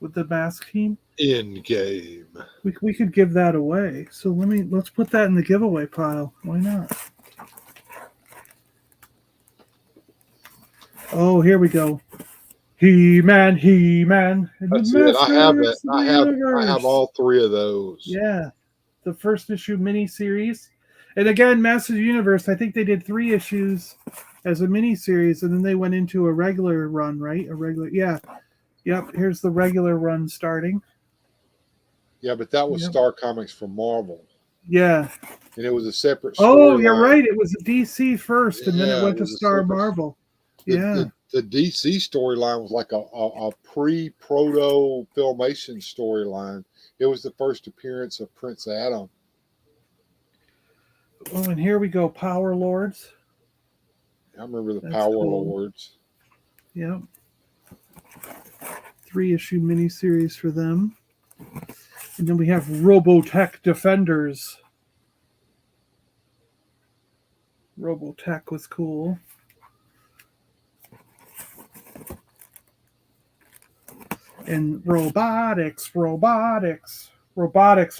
with the Mask team. In game. We could give that away. So let's put that in the giveaway pile. Why not? Oh, here we go. He-Man. That's it. I have it. I have all 3 of those. Yeah. The first issue miniseries. And again, Masters of the Universe, I think they did 3 issues as a miniseries, and then they went into a regular run, right? Yep, here's the regular run starting. Yeah, but that was Star Comics from Marvel. Yeah. And it was a separate Oh, you're right. It was a DC first, and then it went to Star Marvel. The DC storyline was like a pre-proto filmation storyline. It was the first appearance of Prince Adam. Oh, and here we go, Power Lords. I remember the Power Lords. Yep. 3-issue miniseries for them. And then we have Robotech Defenders. Robotech was cool. And robotics I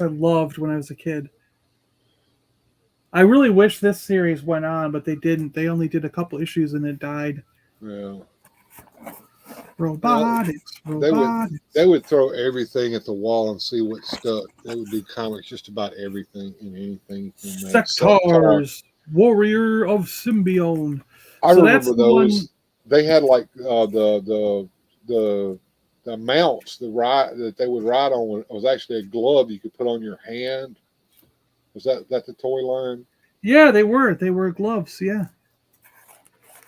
loved when I was a kid. I really wish this series went on, but they didn't. They only did a couple issues and it died. Yeah. Robotics. They would throw everything at the wall and see what stuck. They would do comics just about everything and anything. Sectars, Warrior of Symbion. I remember those. They had like the mounts, that they would ride on was actually a glove you could put on your hand. Was that the toy line? Yeah, they were gloves. Yeah.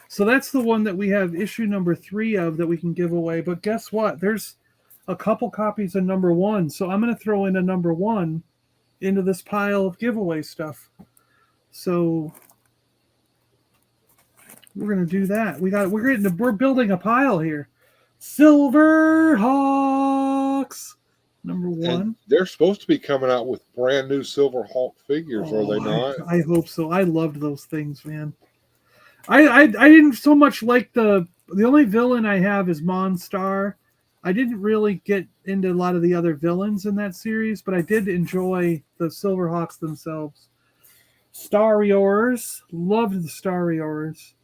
So that's the one that we have issue number 3 of that we can give away. But guess what? There's a couple copies of number 1. So I'm going to throw in a number 1 into this pile of giveaway stuff. So we're going to do that. We're building a pile here. Silverhawks, number 1. And they're supposed to be coming out with brand new Silverhawk figures, are they not? I hope so. I loved those things, man. I didn't so much like the only villain I have is Monstar. I didn't really get into a lot of the other villains in that series, but I did enjoy the Silverhawks themselves. Stariors, loved the Stariors.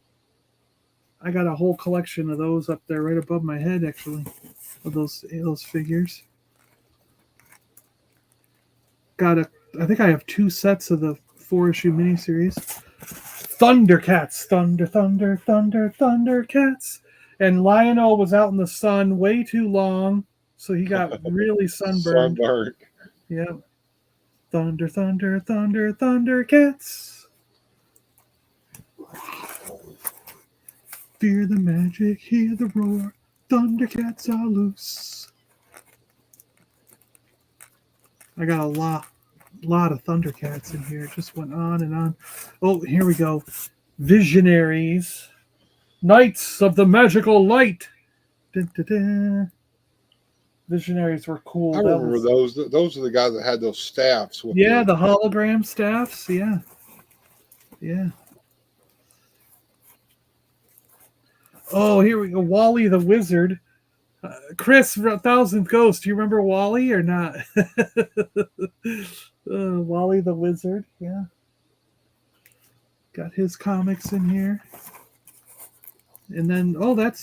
I got a whole collection of those up there right above my head, actually, of those figures. I think I have 2 sets of the 4-issue miniseries. Thundercats, Thundercats. And Lionel was out in the sun way too long, so he got really sunburned. Yeah. Thundercats. Fear the magic, hear the roar. Thundercats are loose. I got a lot of Thundercats in here. It just went on and on. Oh, here we go. Visionaries. Knights of the Magical Light. Dun, dun, dun. Visionaries were cool. I remember those. Those are the guys that had those staffs. The hologram staffs. Yeah. Oh, here we go. Wally the Wizard. Chris, 1,000 Ghosts. Do you remember Wally or not? Wally the Wizard. Yeah. Got his comics in here. And then,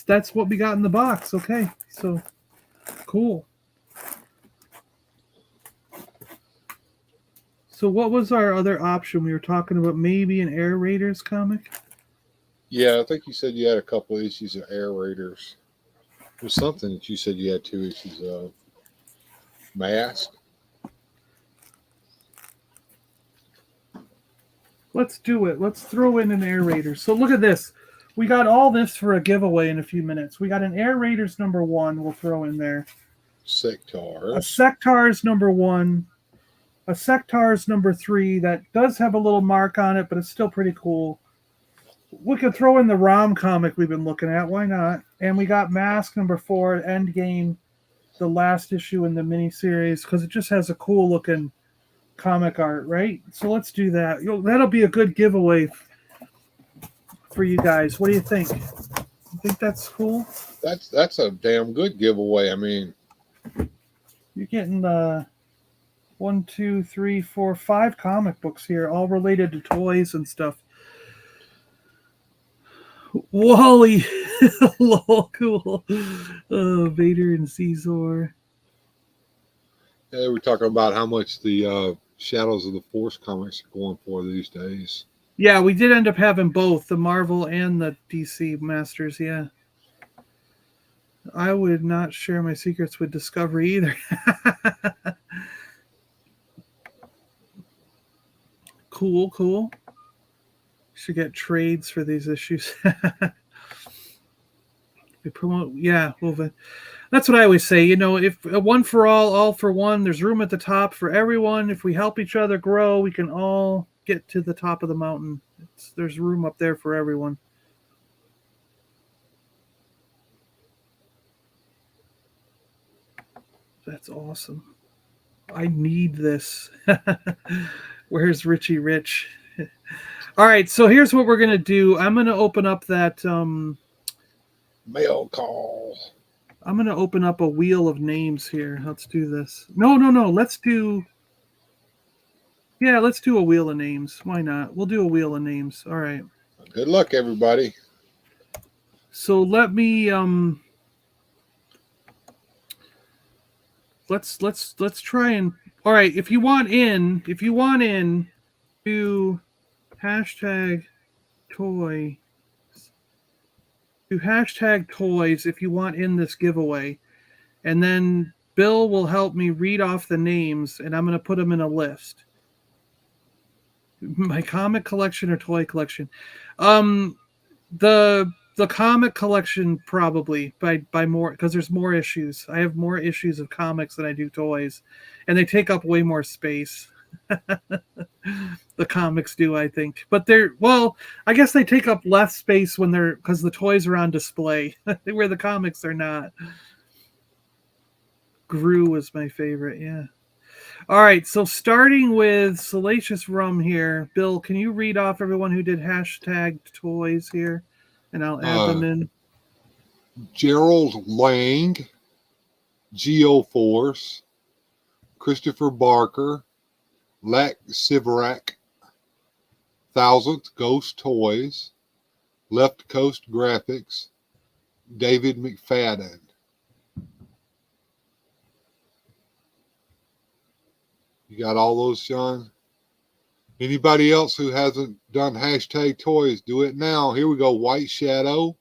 that's what we got in the box. Okay, so cool. So what was our other option? We were talking about maybe an Air Raiders comic. Yeah, I think you said you had a couple of issues of Air Raiders. It was something that you said you had 2 issues of. Mask. Let's do it. Let's throw in an Air Raiders. So look at this. We got all this for a giveaway in a few minutes. We got an Air Raiders number 1 we'll throw in there. Sectars. A Sectars number 1. A Sectars number 3 that does have a little mark on it, but it's still pretty cool. We could throw in the ROM comic we've been looking at. Why not? And we got Mask number 4, Endgame, the last issue in the miniseries, because it just has a cool looking comic art, right? So let's do that. That'll be a good giveaway for you guys. What do you think? You think that's cool? That's a damn good giveaway. I mean, you're getting 1, 2, 3, 4, 5 comic books here, all related to toys and stuff. Wally, lol, cool. Vader and Caesar. Yeah, they were talking about how much the Shadows of the Force comics are going for these days. Yeah, we did end up having both the Marvel and the DC Masters. Yeah, I would not share my secrets with Discovery either. Cool. Should get trades for these issues. We promote, that's what I always say. If one for all for one, there's room at the top for everyone. If we help each other grow, we can all get to the top of the mountain. There's room up there for everyone. That's awesome. I need this. Where's Richie Rich? All right, so here's what we're going to do. I'm going to open up that mail call. I'm going to open up a wheel of names here. Let's do this. No. Let's do a wheel of names. Why not? We'll do a wheel of names. All right. Good luck, everybody. So let me let's try and all right, if you want in, do hashtag toys if you want in this giveaway. And then Bill will help me read off the names, and I'm going to put them in a list. My comic collection or toy collection? The comic collection probably by more, because there's more issues. I have more issues of comics than I do toys, and they take up way more space. The comics do, I think. But I guess they take up less space because the toys are on display, where the comics are not. Gru was my favorite, yeah. All right, so starting with Salacious Rum here. Bill, can you read off everyone who did hashtag toys here? And I'll add them in. Gerald Lang, Geoforce, Christopher Barker, Lack Sivarak, Thousandth Ghost Toys, Left Coast Graphics, David McFadden. You got all those, Sean? Anybody else who hasn't done hashtag toys, do it now. Here we go. White Shadow.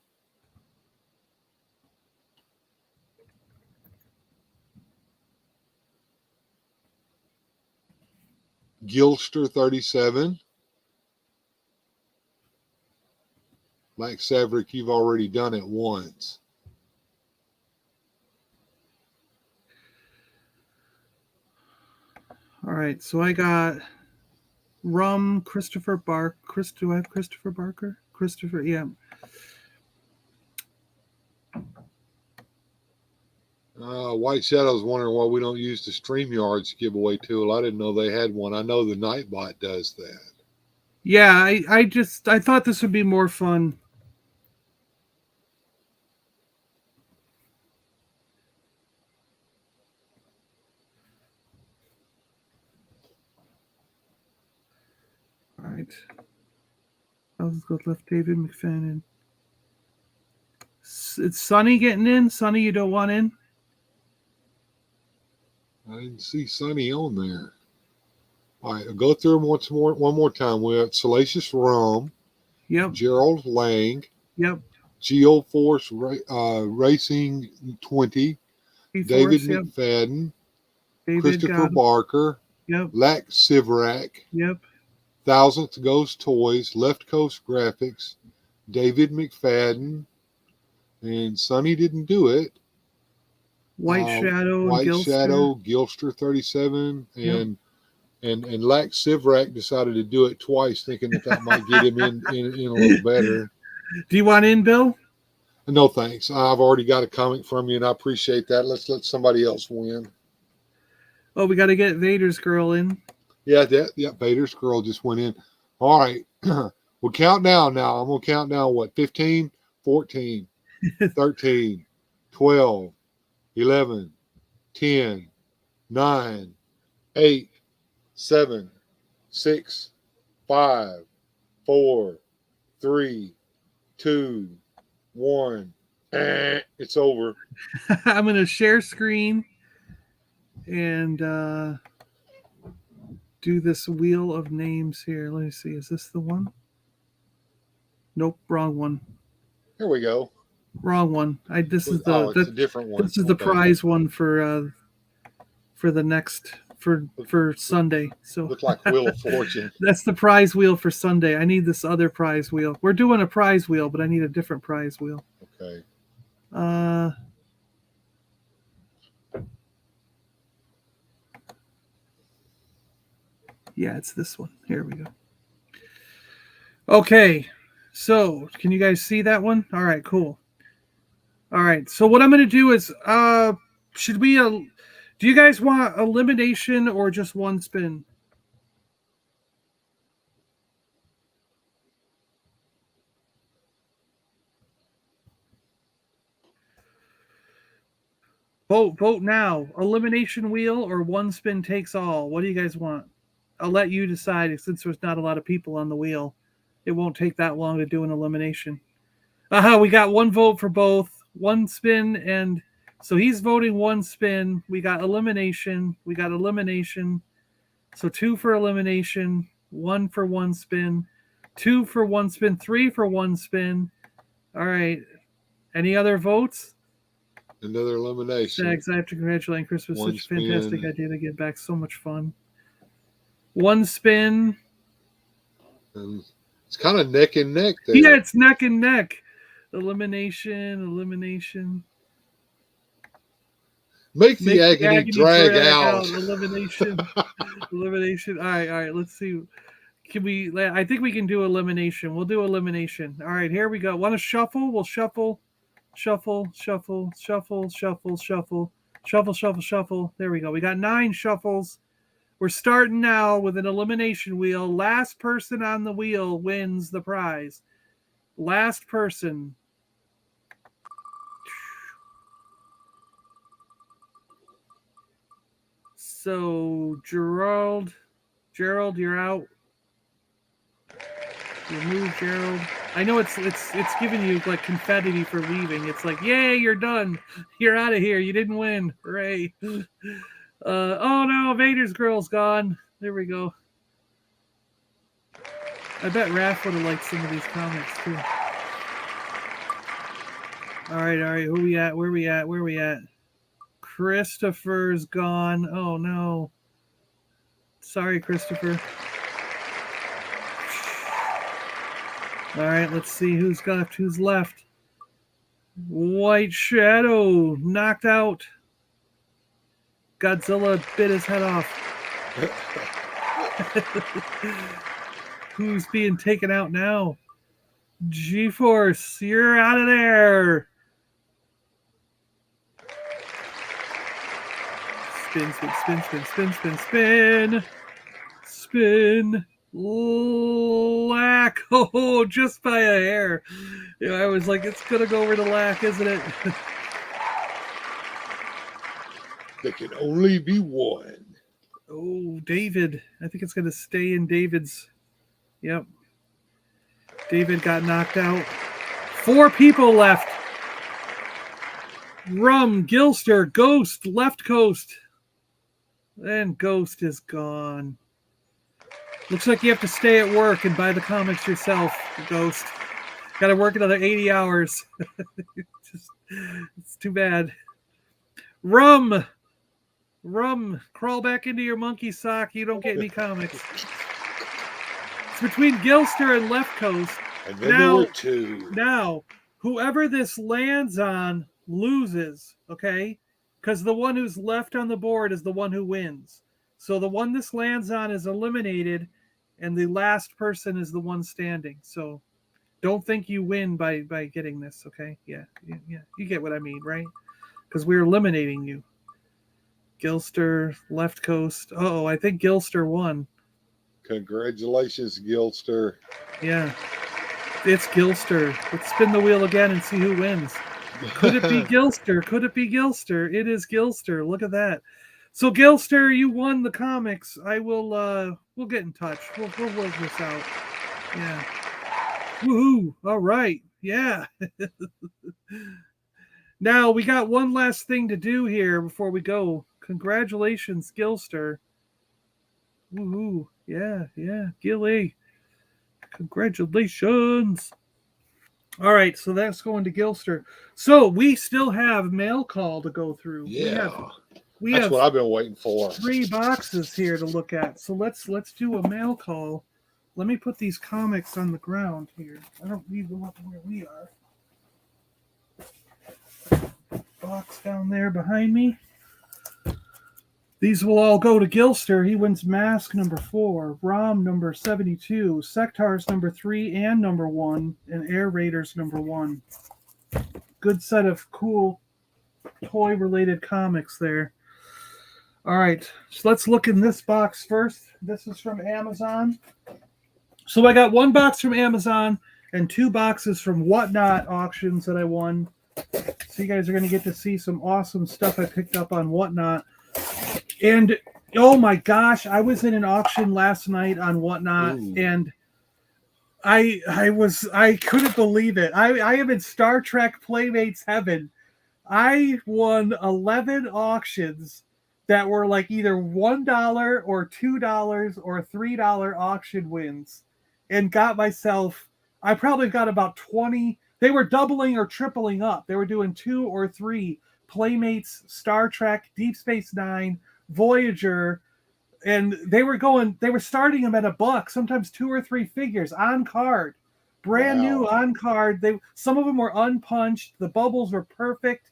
Gilster 37. Like Saverick, you've already done it once. All right, so I got Rum, Christopher Barker. Do I have Christopher Barker? Christopher, yeah. White Shadow's wondering why we don't use the StreamYards giveaway tool. I didn't know they had one. I know the Nightbot does that. Yeah, I thought this would be more fun. All right. Let's go left David McFadden. It's Sonny getting in. Sonny, you don't want in? I didn't see Sonny on there. All right, I'll go through them one more time. We have Salacious Rum. Yep. Gerald Lang. Yep. Geoforce Racing 20. David McFadden. Christopher Barker. Yep. Lack Sivarak. Yep. Thousandth Ghost Toys. Left Coast Graphics. David McFadden. And Sonny didn't do it. White Shadow, White Gilster. Shadow, Gilster 37, and Lack Sivarak decided to do it twice, thinking that might get him in a little better. Do you want in, Bill? No, thanks. I've already got a comment from you, and I appreciate that. Let's let somebody else win. Oh, we got to get Vader's girl in. Yeah, Vader's girl just went in. All right. We'll count down now. I'm going to count down, 15, 14, 13, 12, 11, 10, 9, 8, 7, 6, 5, 4, 3, 2, 1. It's over. I'm going to share screen and do this wheel of names here. Let me see. Is this the one? Nope, wrong one. Here we go. Wrong one. This is a different one. This is the prize one for the next for Sunday. So look like Wheel of Fortune. That's the prize wheel for Sunday. I need this other prize wheel. We're doing a prize wheel, but I need a different prize wheel. Okay. Yeah, it's this one. Here we go. Okay. So, can you guys see that one? All right, cool. All right. So what I'm going to do is do you guys want elimination or just one spin? Vote now. Elimination wheel or one spin takes all. What do you guys want? I'll let you decide since there's not a lot of people on the wheel. It won't take that long to do an elimination. We got one vote for both. One spin, and so he's voting one spin. We got elimination. So 2 for elimination, 1 for one spin, 2 for one spin, 3 for one spin. All right. Any other votes? Another elimination. Thanks. I have to congratulate Chris with such a fantastic idea to get back. So much fun. One spin. And it's kind of neck and neck there. Yeah, it's neck and neck. Elimination. Make the agony drag out. Elimination. Elimination. All right. Let's see. Can we? I think we can do elimination. We'll do elimination. All right, here we go. Want to shuffle? We'll shuffle. Shuffle. There we go. We got 9 shuffles. We're starting now with an elimination wheel. Last person on the wheel wins the prize. Last person. So, Gerald, you're out. You move, Gerald. I know it's giving you like confetti for leaving. It's like, yay, you're done. You're out of here. You didn't win. Hooray. Oh no, Vader's girl's gone. There we go. I bet Raph would have liked some of these comics too. All right. Who we at? Where we at? Christopher's gone. Oh no. Sorry, Christopher. All right, let's see who's left. White Shadow knocked out. Godzilla bit his head off. Who's being taken out now? G-Force, you're out of there. Spin. Lack. Oh, just by a hair. Yeah, I was like, it's going to go over to Lack, isn't it? There can only be one. Oh, David. I think it's going to stay in David's. Yep. David got knocked out. 4 people left. Rum, Gilster, Ghost, Left Coast. And Ghost is gone. Looks like you have to stay at work and buy the comics yourself, Ghost. Got to work another 80 hours. It's too bad. Rum, crawl back into your monkey sock. You don't get any comics. It's between Gilster and Left Coast. And then there were 2. Now, whoever this lands on loses, okay? Because the one who's left on the board is the one who wins. So the one this lands on is eliminated, and the last person is the one standing. So don't think you win by getting this, okay? Yeah. You get what I mean, right? Because we're eliminating you. Gilster, Left Coast. Oh, I think Gilster won. Congratulations, Gilster. Yeah. It's Gilster. Let's spin the wheel again and see who wins. Could it be Gilster? It is Gilster. Look at that. So Gilster, you won the comics. I will we'll get in touch. We'll work this out. Yeah. Woohoo. All right. Yeah. Now we got one last thing to do here before we go. Congratulations, Gilster. Woohoo. Yeah. Gilly. Congratulations. All right, so that's going to Gilster. So we still have mail call to go through. Yeah. That's have what I've been waiting for. 3 boxes here to look at. So let's do a mail call. Let me put these comics on the ground here. I don't need them up where we are. Box down there behind me. These will all go to Gilster. He wins Mask number 4, Rom number 72, Sectars number 3 and number 1, and Air Raiders number 1. Good set of cool toy-related comics there. All right, so let's look in this box first. This is from Amazon. So I got 1 box from Amazon and 2 boxes from Whatnot auctions that I won. So you guys are going to get to see some awesome stuff I picked up on Whatnot. And oh my gosh, I was in an auction last night on Whatnot. Ooh. And I couldn't believe it. I am in Star Trek Playmates heaven. I won 11 auctions that were like either $1 or $2 or $3 auction wins, and got myself, I probably got about 20. They were doubling or tripling up. They were doing 2 or 3 Playmates, Star Trek, Deep Space Nine, Voyager, and they were starting them at $1, sometimes 2 or 3 figures on card, brand new on card. Some of them were unpunched. The bubbles were perfect,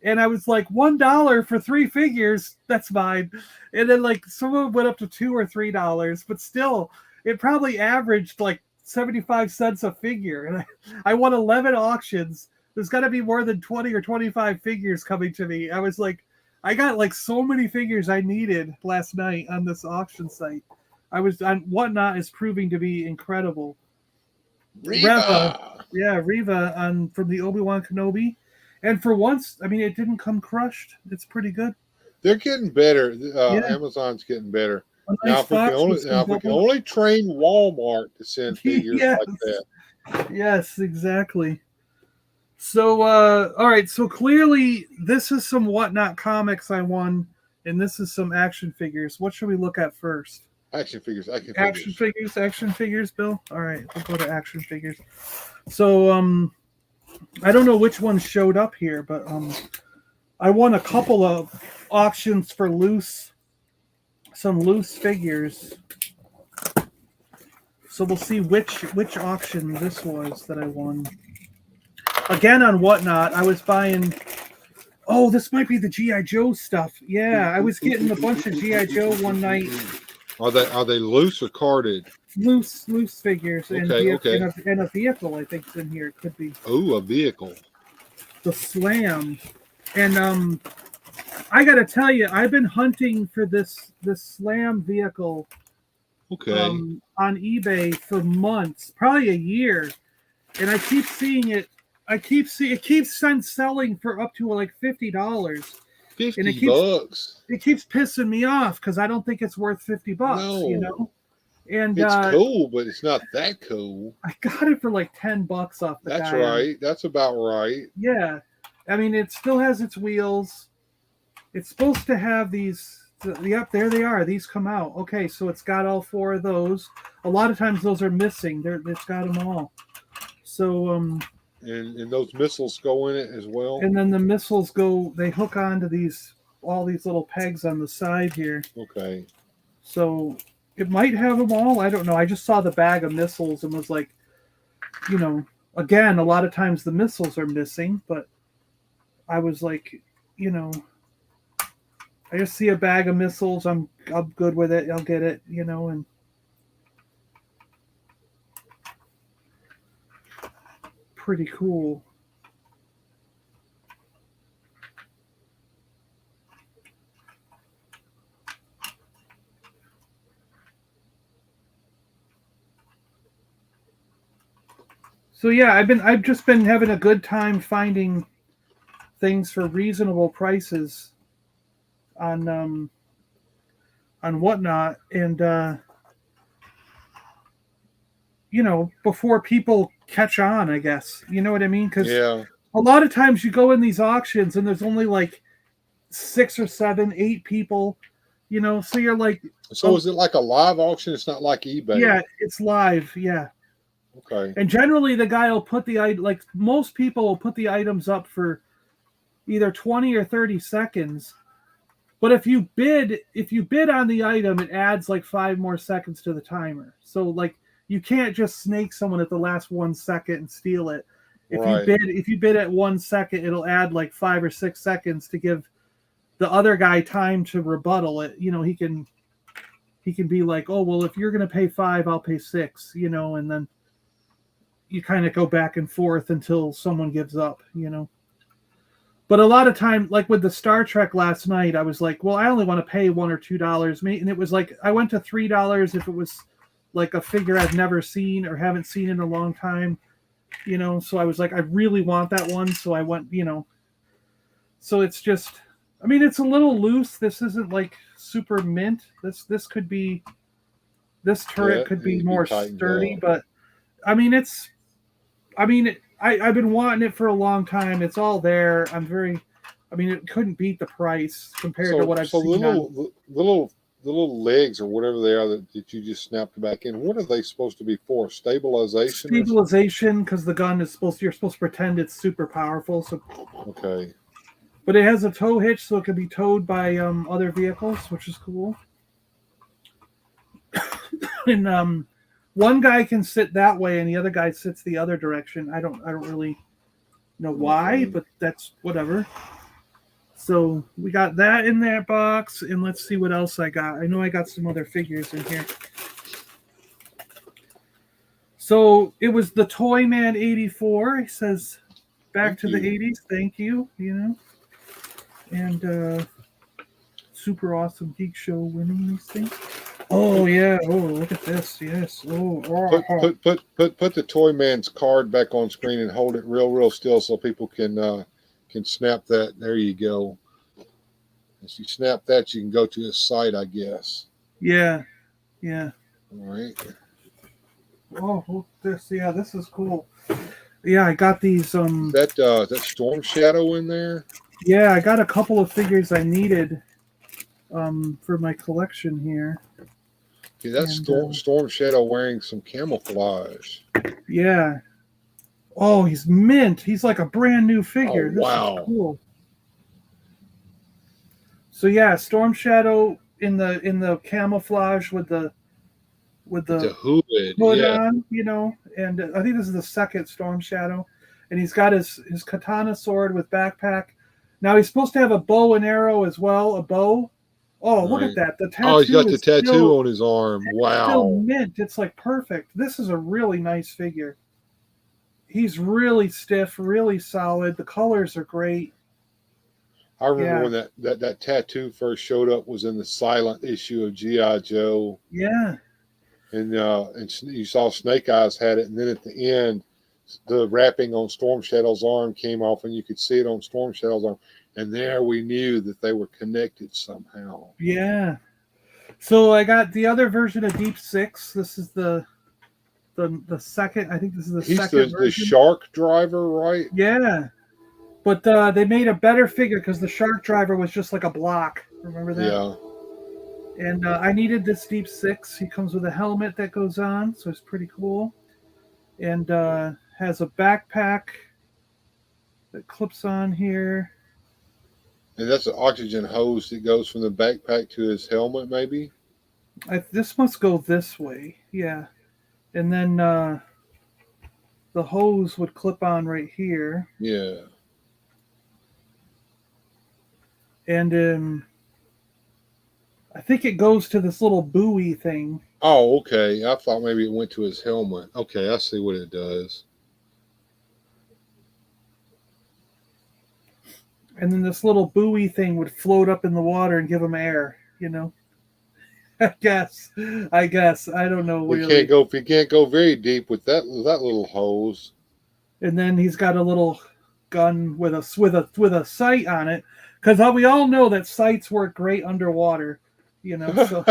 And I was like, $1 for 3 figures, that's mine. And then like some of them went up to $2 or $3, but still, it probably averaged like 75 cents a figure. And I won 11 auctions. There's got to be more than 20 or 25 figures coming to me. I was like, I got like so many figures I needed last night on this auction site. I was on Whatnot is proving to be incredible. Reva, Reva on from the Obi-Wan Kenobi. And for once, I mean, it didn't come crushed. It's pretty good. They're getting better. Yeah. Amazon's getting better. A Now, nice if we can only train Walmart to send figures Yes. like that. Yes, exactly. So, all right. So clearly, this is some Whatnot comics I won, and this is some action figures. What should we look at first? Action figures. Action figures, Bill. All right, we'll go to action figures. So, I don't know which one showed up here, but I won a couple of auctions for some loose figures. So we'll see which auction this was that I won. Again on Whatnot, I was buying. Oh, this might be the G.I. Joe stuff. Yeah, I was getting a bunch of G.I. Joe one night. Are they loose or carded? Loose figures and okay. A vehicle. I think is in here. It could be. Oh, a vehicle. The Slam, and I got to tell you, I've been hunting for this Slam vehicle. Okay. On eBay for months, probably a year, and I keep seeing it. It keeps selling for up to like $50. $50. It keeps pissing me off because I don't think it's worth $50. No. You know, and it's cool, but it's not that cool. I got it for like $10 off the. That's right. That's about right. Yeah, I mean, it still has its wheels. It's supposed to have these. Yep, there they are. These come out. Okay, so it's got all 4 of those. A lot of times those are missing. It's got them all. So and those missiles go in it as well. And then the missiles they hook onto all these little pegs on the side here. Okay. So it might have them all. I don't know. I just saw the bag of missiles and was like, again, a lot of times the missiles are missing, but I was like, I just see a bag of missiles. I'm good with it. I'll get it, and pretty cool. So yeah, I've just been having a good time finding things for reasonable prices on Whatnot, and before people catch on, I guess, you know what I mean? Because a lot of times you go in these auctions and there's only like 6 or 7, 8 people, so you're like, so is it like a live auction? It's not like eBay. Yeah, it's live. Yeah. Okay. And generally the guy will put like most people will put the items up for either 20 or 30 seconds. But if you bid on the item, it adds like 5 more seconds to the timer. So like you can't just snake someone at the last 1 second and steal it. If you bid at 1 second, it'll add like 5 or 6 seconds to give the other guy time to rebuttal it. He can be like, oh well, if you're gonna pay 5, I'll pay 6. And then you kind of go back and forth until someone gives up. But a lot of time, like with the Star Trek last night, I was like, well, I only want to pay $1 or $2. And it was like, I went to $3 if it was like a figure I've never seen or haven't seen in a long time, so I was like, I really want that one. So I went, so it's just, I mean, it's a little loose. This isn't like super mint. This turret could be more sturdy, but I mean, I've been wanting it for a long time. It's all there. It couldn't beat the price compared to what I've seen. The little legs or whatever they are that you just snapped back in, what are they supposed to be for? Stabilization? Stabilization, because the gun is you're supposed to pretend it's super powerful. So okay. But it has a tow hitch, so it can be towed by other vehicles, which is cool. And one guy can sit that way, and the other guy sits the other direction. I don't really know why, but that's whatever. So we got that in that box, and let's see what else I got. I know I got some other figures in here. So it was the Toy Man 84. He says, back to the 80s. Thank you. You know, and Super Awesome Geek Show winning these things. Oh yeah. Oh, look at this. Yes. Oh. Put the Toy Man's card back on screen and hold it real still so people can snap that. There you go. If you snap that, you can go to his site, I guess. Yeah. Yeah. All right. Oh, look this. Yeah, this is cool. Yeah, I got these. That Storm Shadow in there. Yeah, I got a couple of figures I needed for my collection here. Yeah, that's Storm Shadow wearing some camouflage. Yeah. Oh, he's mint. He's like a brand new figure. Oh, wow. This is cool. So yeah, Storm Shadow in the camouflage with the hood yeah. on, you know, and I think this is the second Storm Shadow, and he's got his katana sword with backpack. Now he's supposed to have a bow and arrow as well, a bow. Oh, look at that! The tattoo. Oh, he's got the tattoo on his arm. Wow, still mint. It's like perfect. This is a really nice figure. He's really stiff, really solid. The colors are great. I remember when that tattoo first showed up was in the silent issue of G.I. Joe. Yeah. And you saw Snake Eyes had it, and then at the end, the wrapping on Storm Shadow's arm came off, and you could see it on Storm Shadow's arm. And there we knew that they were connected somehow. Yeah. So I got the other version of Deep Six. This is the second. I think this is the second version. The shark driver, right? Yeah. But they made a better figure because the shark driver was just like a block. Remember that? Yeah. And I needed this Deep Six. He comes with a helmet that goes on, so it's pretty cool. And has a backpack that clips on here. And that's an oxygen hose that goes from the backpack to his helmet, maybe? This must go this way, yeah. And then the hose would clip on right here. Yeah. And I think it goes to this little buoy thing. Oh, okay. I thought maybe it went to his helmet. Okay, I see what it does. And then this little buoy thing would float up in the water and give him air, you know. I guess. I don't know. You can't go very deep with that little hose. And then he's got a little gun with a sight on it, because we all know that sights work great underwater, you know. So.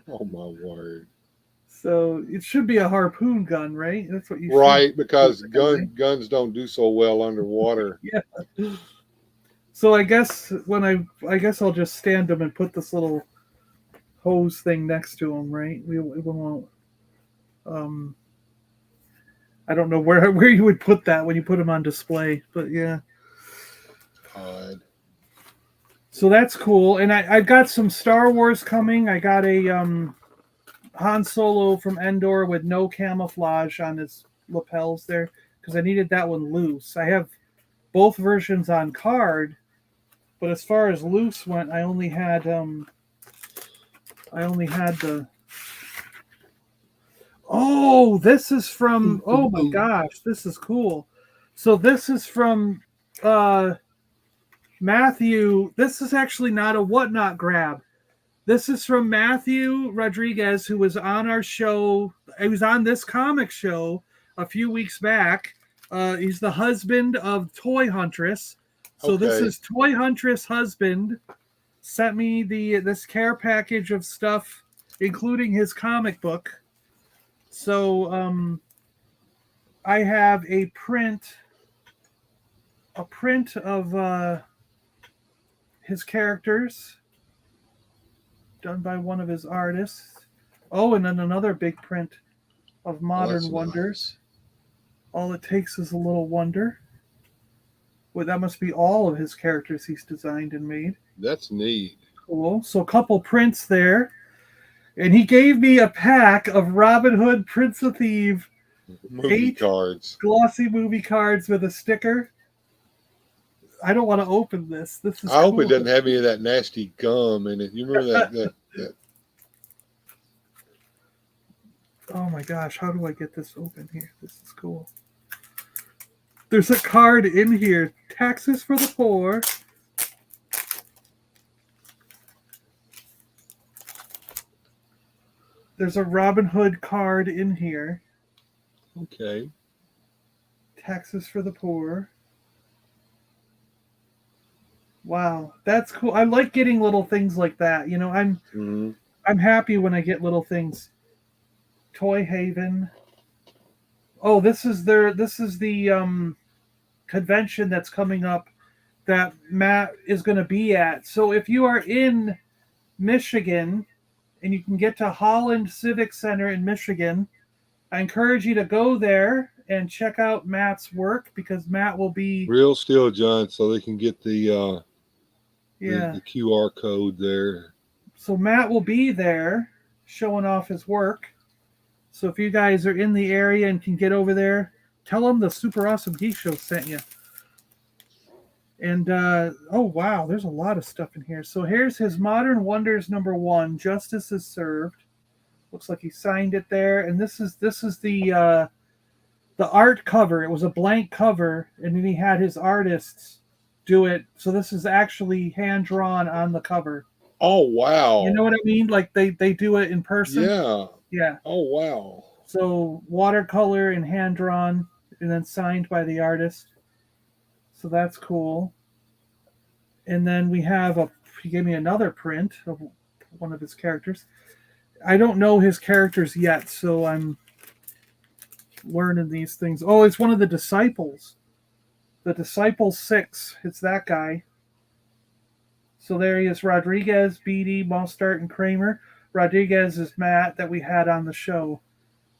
Oh my word! So it should be a harpoon gun, right? That's what you right, because guns don't do so well underwater. Yeah. So I guess I'll just stand him and put this little hose thing next to him, right? We won't. I don't know where you would put that when you put him on display, but yeah. Odd. So that's cool, and I've got some Star Wars coming. I got a Han Solo from Endor with no camouflage on his lapels there because I needed that one loose. I have both versions on card, but as far as loose went, I only had the. Oh, this is from. Oh my gosh, this is cool. So this is from Matthew. This is actually not a whatnot grab. This is from Matthew Rodriguez, who was on our show. He was on this comic show a few weeks back. He's the husband of Toy Huntress. So okay. This is Toy Huntress husband. Sent me this care package of stuff, including his comic book. So I have a print of his characters done by one of his artists. Oh, and then another big print of Modern Wonders. Nice. All it takes is a little wonder. Well, that must be all of his characters he's designed and made. That's neat. Cool. So a couple prints there. And he gave me a pack of Robin Hood, Prince of Thieves, movie cards, glossy movie cards with a sticker. I don't want to open this. This is I hope cool. it doesn't have any of that nasty gum in it. You remember that Oh my gosh, how do I get this open here? This is cool. There's a card in here. Taxes for the poor. There's a Robin Hood card in here. Okay. Taxes for the poor. Wow, that's cool. I like getting little things like that. You know, I'm happy when I get little things. Toy Haven. Oh, this is the convention that's coming up that Matt is going to be at. So if you are in Michigan and you can get to Holland Civic Center in Michigan, I encourage you to go there and check out Matt's work because Matt will be Real Steel John, so they can get the yeah. QR code there. So Matt will be there showing off his work. So if you guys are in the area and can get over there, tell him the Super Awesome Geek Show sent you. And oh wow, there's a lot of stuff in here. So here's his Modern Wonders #1, Justice is Served. Looks like he signed it there. And this is the art cover. It was a blank cover, and then he had his artists do it. So this is actually hand drawn on the cover. Oh wow! You know what I mean? Like they do it in person. Yeah. Yeah. Oh wow! So watercolor and hand drawn, and then signed by the artist. So that's cool. And then we have he gave me another print of one of his characters. I don't know his characters yet, so I'm learning these things. Oh, it's one of the disciples. The Disciple 6. It's that guy. So there he is, Rodriguez, Beatty, Mostart, and Kramer. Rodriguez is Matt that we had on the show.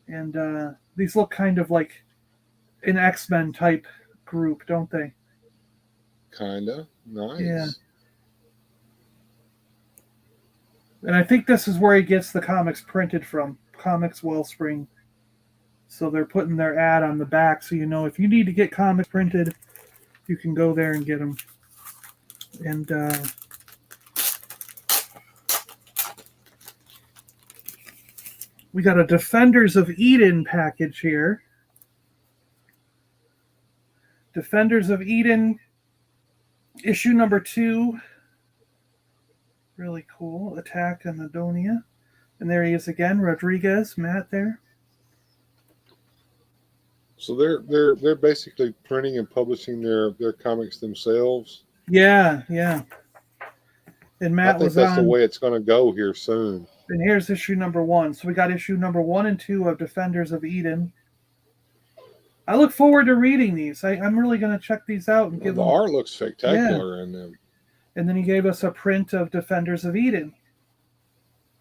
And these look kind of like an X-Men type group, don't they? Kinda. Nice. Yeah. And I think this is where he gets the comics printed from. Comics Wellspring. So they're putting their ad on the back, so you know if you need to get comics printed, you can go there and get them. And we got a Defenders of Eden package here. Defenders of Eden, issue #2. Really cool. Attack on Adonia. And there he is again, Rodriguez, Matt there. So they're basically printing and publishing their comics themselves. Yeah. And Matt I think was that's on. the way it's going to go here soon. And here's issue #1. So we got issue #1 and 2 of Defenders of Eden. I look forward to reading these. I'm really going to check these out and give the them. art looks spectacular in them. And then he gave us a print of Defenders of Eden.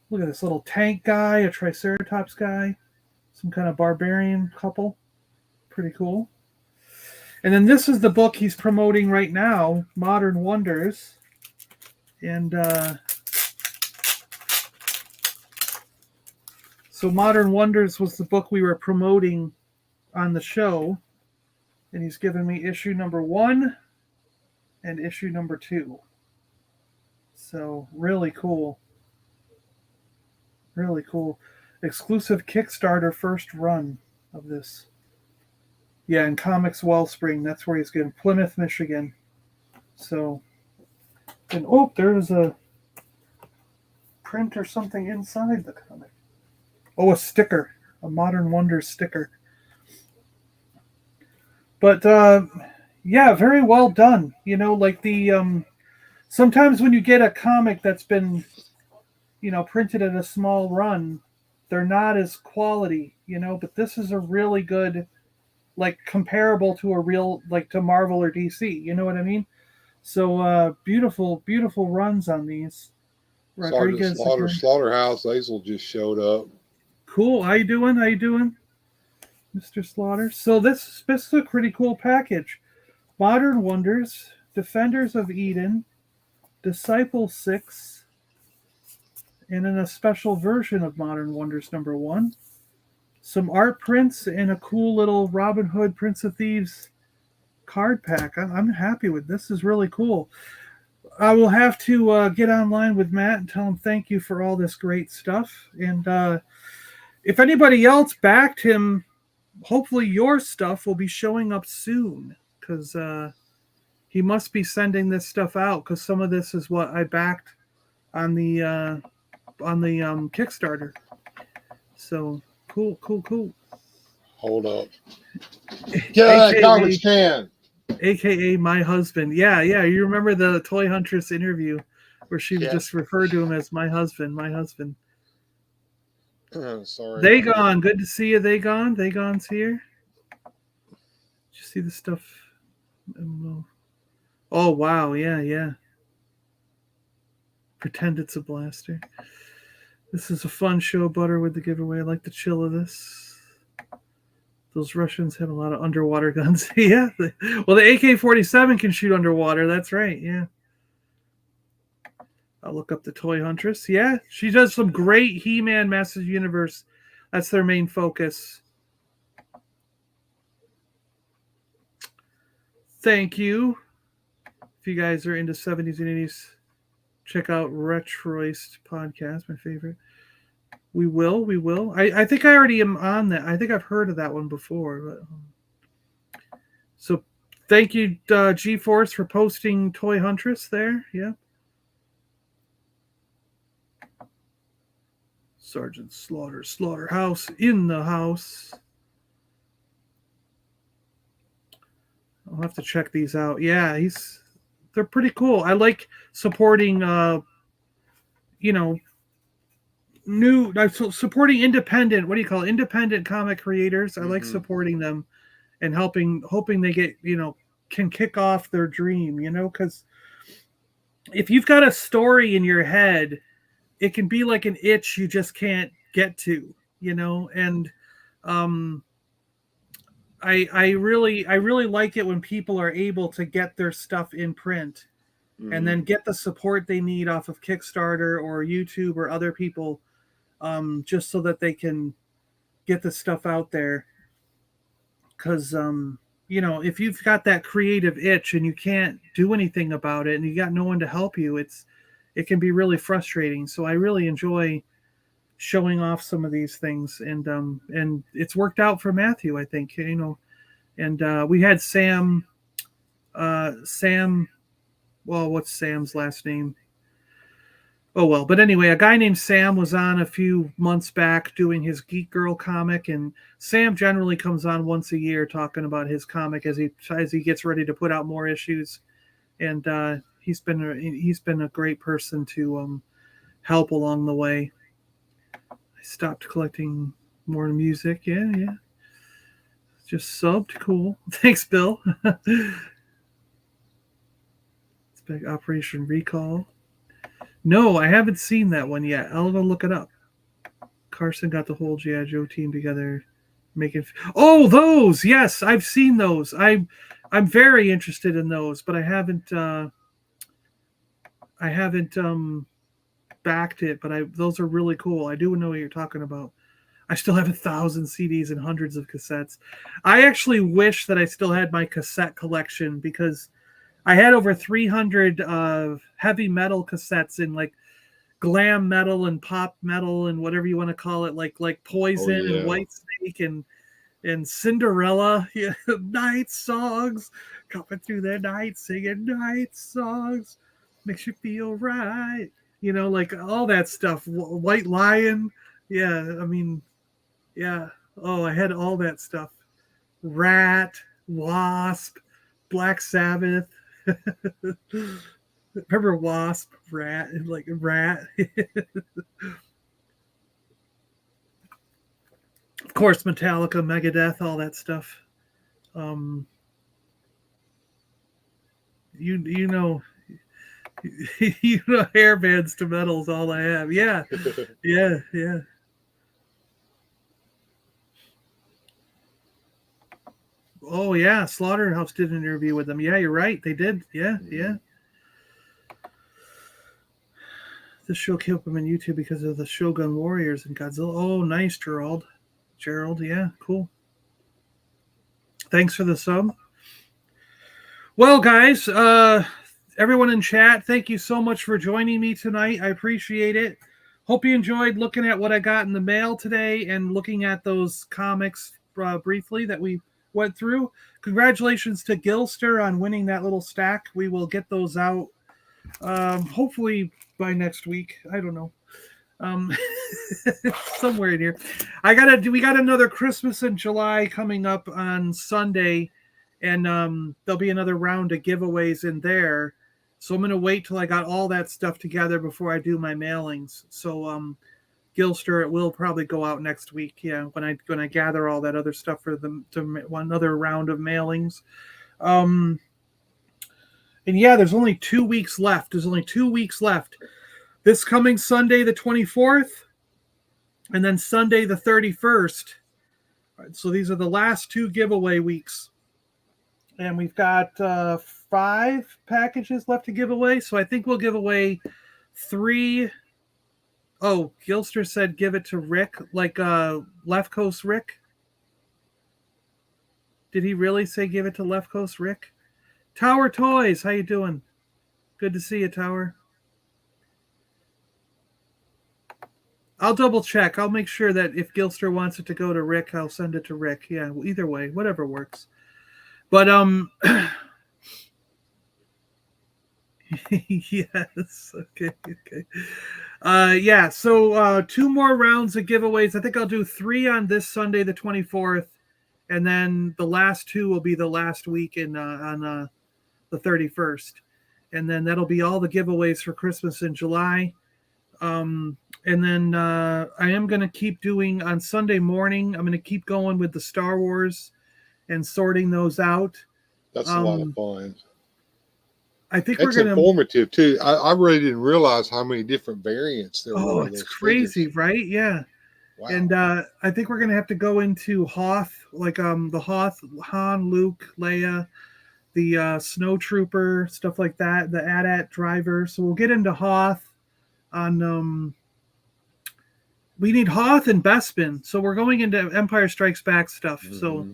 Look at this little tank guy, a Triceratops guy, some kind of barbarian couple. Pretty cool. And then this is the book he's promoting right now, Modern Wonders. And so Modern Wonders was the book we were promoting on the show. And he's given me issue #1 and issue #2. So really cool. Really cool. Exclusive Kickstarter first run of this. Yeah, in Comics Wellspring. That's where he's getting Plymouth, Michigan. So, and oh, there's a print or something inside the comic. Oh, a sticker. A Modern Wonders sticker. But, yeah, very well done. You know, like the, sometimes when you get a comic that's been, you know, printed at a small run, they're not as quality, you know, but this is a really good, like, comparable to a real, like, to Marvel or DC, you know what I mean? So, beautiful runs on these. Sergeant Slaughterhouse Hazel just showed up. Cool. How you doing, Mr. Slaughter? So this is a pretty cool package. Modern Wonders, Defenders of Eden, Disciple 6, and in a special version of Modern Wonders #1, some art prints and a cool little Robin Hood, Prince of Thieves card pack. I'm happy with this. This is really cool. I will have to get online with Matt and tell him thank you for all this great stuff. And if anybody else backed him, hopefully your stuff will be showing up soon, because he must be sending this stuff out, because some of this is what I backed on the Kickstarter. So cool. Hold up. Get out of that garbage can. AKA my husband. Yeah. You remember the Toy Huntress interview where she just referred to him as my husband. Sorry. They gone. Good to see you. They gone. They gone's here. Did you see the stuff? Oh wow. Yeah. Pretend it's a blaster. This is a fun show, Butter, with the giveaway. I like the chill of this. Those Russians have a lot of underwater guns. Yeah. Well, the AK-47 can shoot underwater. That's right. Yeah. I'll look up the Toy Huntress. Yeah. She does some great He-Man Masters Universe. That's their main focus. Thank you. If you guys are into 70s and 80s, check out Retroist podcast, my favorite. We will. I think I already am on that. I think I've heard of that one before. But, so thank you, G-Force, for posting Toy Huntress there. Yeah. Sergeant Slaughterhouse in the house. I'll have to check these out. Yeah, they're pretty cool. I like supporting, supporting independent. What do you call it? Independent comic creators. I like supporting them and hoping they get, can kick off their dream. Because if you've got a story in your head, it can be like an itch you just can't get to. And I really like it when people are able to get their stuff in print and then get the support they need off of Kickstarter or YouTube or other people, just so that they can get the stuff out there. Because, if you've got that creative itch and you can't do anything about it and you got no one to help you, it can be really frustrating. So I really enjoy showing off some of these things, and it's worked out for Matthew, I think, and we had Sam, well, what's Sam's last name? Oh, well, but anyway, a guy named Sam was on a few months back doing his Geek Girl comic, and Sam generally comes on once a year talking about his comic as he gets ready to put out more issues, and he's been a great person to help along the way. I stopped collecting more music. Yeah. Just subbed. Cool. Thanks, Bill. It's back Operation Recall. No, I haven't seen that one yet. I'll go look it up. Carson got the whole G.I. Joe team together, making. Oh, those! Yes, I've seen those. I'm very interested in those, but I haven't backed it. But those are really cool. I do know what you're talking about. I still have 1,000 CDs and hundreds of cassettes. I actually wish that I still had my cassette collection, because I had over 300 heavy metal cassettes in like glam metal and pop metal and whatever you want to call it, like Poison and Whitesnake and Cinderella, night songs, coming through the night singing night songs, makes you feel right, like all that stuff. White Lion, yeah, I mean, yeah. Oh, I had all that stuff. Rat, Wasp, Black Sabbath. Remember Wasp, Rat, like Rat. Of course, Metallica, Megadeth, all that stuff. You know hairbands to metal's all I have. Yeah. Yeah. Oh yeah, Slaughterhouse did an interview with them. Yeah, you're right. They did. Yeah. This show came up on YouTube because of the Shogun Warriors and Godzilla. Oh, nice, Gerald. Yeah, cool. Thanks for the sub. Well, guys, everyone in chat, thank you so much for joining me tonight. I appreciate it. Hope you enjoyed looking at what I got in the mail today and looking at those comics briefly that we went through. Congratulations to Gilster on winning that little stack. We will get those out hopefully by next week. I don't know. Um, somewhere in here. We got another Christmas in July coming up on Sunday, and there'll be another round of giveaways in there. So I'm gonna wait till I got all that stuff together before I do my mailings. So Gilster, it will probably go out next week. Yeah, when I gather all that other stuff for one other round of mailings. Um, and yeah, there's only 2 weeks left. There's only 2 weeks left. This coming Sunday, the 24th, and then Sunday, the 31st. So these are the last two giveaway weeks. And we've got 5 packages left to give away. So I think we'll give away 3. Oh, Gilster said give it to Rick, like Left Coast Rick. Did he really say give it to Left Coast Rick? Tower Toys, how you doing? Good to see you, Tower. I'll double check. I'll make sure that if Gilster wants it to go to Rick, I'll send it to Rick. Yeah, either way, whatever works. But yes, okay. Yeah, so 2 more rounds of giveaways. I think I'll do 3 on this Sunday, the 24th, and then the last 2 will be the last week on the 31st, and then that'll be all the giveaways for Christmas in July. And then I am going to keep doing on Sunday morning. I'm going to keep going with the Star Wars and sorting those out. That's a lot of fun. I think it's informative too. I really didn't realize how many different variants there were. Oh, it's crazy, right? Yeah. Wow. And I think we're going to have to go into Hoth, like the Hoth, Han, Luke, Leia, the Snow Trooper, stuff like that, the AT-AT driver. So we'll get into Hoth on we need Hoth and Bespin. So we're going into Empire Strikes Back stuff. Mm-hmm. So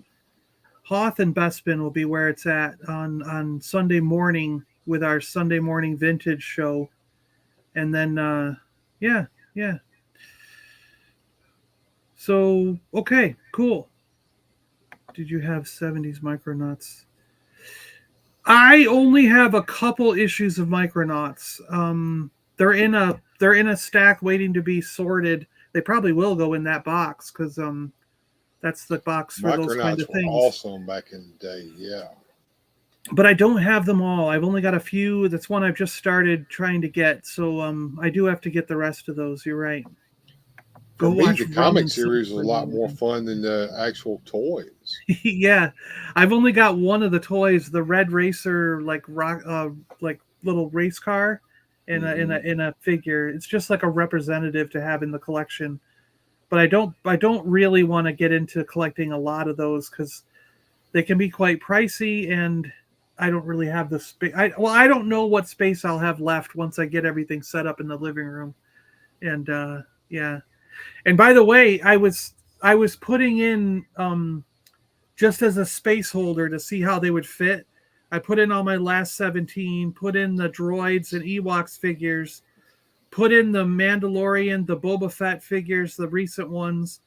Hoth and Bespin will be where it's at on Sunday morning with our Sunday morning vintage show. And then yeah. So okay, cool. Did you have 70s Micronauts? I only have a couple issues of Micronauts. They're in a stack waiting to be sorted. They probably will go in that box because that's the box for those kind of things. Were awesome back in the day, yeah. But I don't have them all. I've only got a few. That's one I've just started trying to get. So I do have to get the rest of those. You're right. For me, the comic series is a lot more fun than the actual toys. Yeah, I've only got one of the toys, the Red Racer, like little race car. In a figure. It's just like a representative to have in the collection. But I don't really want to get into collecting a lot of those because they can be quite pricey, and I don't really have the space. I don't know what space I'll have left once I get everything set up in the living room. And yeah. And by the way, I was putting in just as a space holder to see how they would fit. I put in all my last 17, put in the droids and Ewoks figures, put in the Mandalorian, the Boba Fett figures, the recent ones,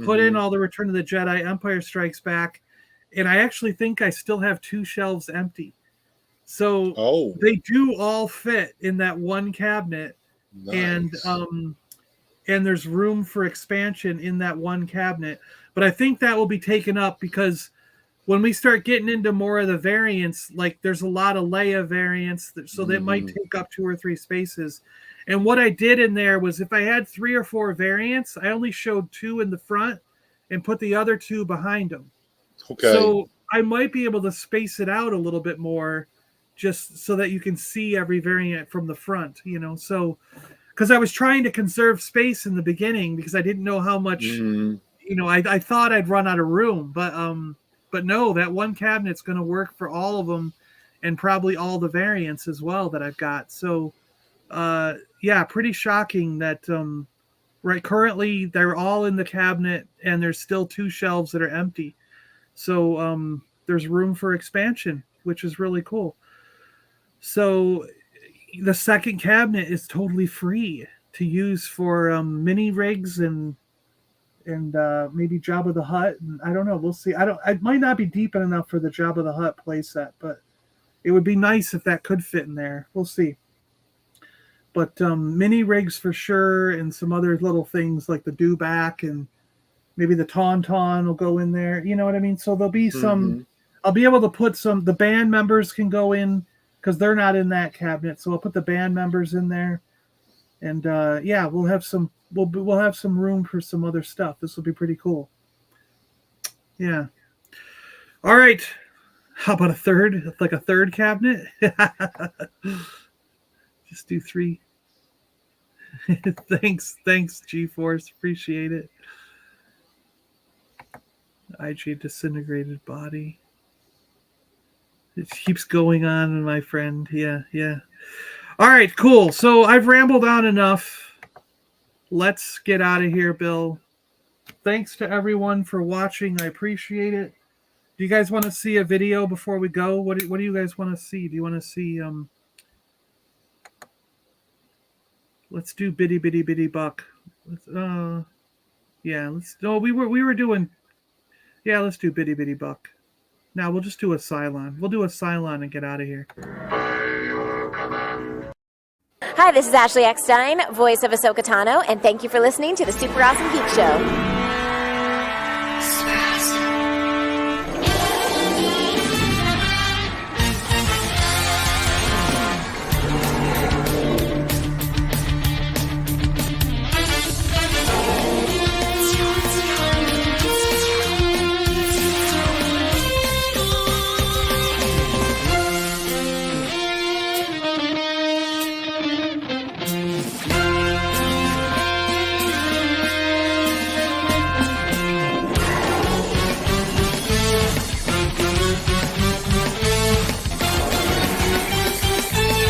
put in all the Return of the Jedi, Empire Strikes Back, and I actually think I still have 2 shelves empty. So they do all fit in that one cabinet, nice. And there's room for expansion in that one cabinet. But I think that will be taken up because when we start getting into more of the variants, like there's a lot of Leia variants, so that might take up 2 or 3 spaces. And what I did in there was if I had 3 or 4 variants, I only showed 2 in the front and put the other 2 behind them. Okay. So I might be able to space it out a little bit more just so that you can see every variant from the front, So, because I was trying to conserve space in the beginning because I didn't know how much, I thought I'd run out of room, but no, that one cabinet's going to work for all of them and probably all the variants as well that I've got. So, yeah, pretty shocking that currently they're all in the cabinet and there's still 2 shelves that are empty. So there's room for expansion. which is really cool. So the second cabinet is totally free to use for mini rigs and maybe Jabba the Hutt. And I don't know. We'll see. It might not be deep enough for the Jabba the Hutt playset, but it would be nice if that could fit in there. We'll see. But mini rigs for sure, and some other little things like the dewback and maybe the tauntaun will go in there. You know what I mean? So there'll be some. I'll be able to put some. The band members can go in because they're not in that cabinet. So I'll put the band members in there, and yeah, we'll have some. We'll have some room for some other stuff. This will be pretty cool. Yeah. All right. How about a third? Like a third cabinet? Just do 3. Thanks, G-Force. Appreciate it. IG disintegrated body. It keeps going on, my friend. Yeah. All right, cool. So I've rambled on enough. Let's get out of here, Bill. Thanks to everyone for watching. I appreciate it. Do you guys want to see a video before we go? What do you guys want to see? Do you want to see let's do Bitty Bitty Bitty Buck. Yeah, let's we were doing let's do Bitty Bitty Buck. Now we'll just do a Cylon. We'll do a Cylon and get out of here. Hi, this is Ashley Eckstein, voice of Ahsoka Tano, and thank you for listening to the Super Awesome Geek Show.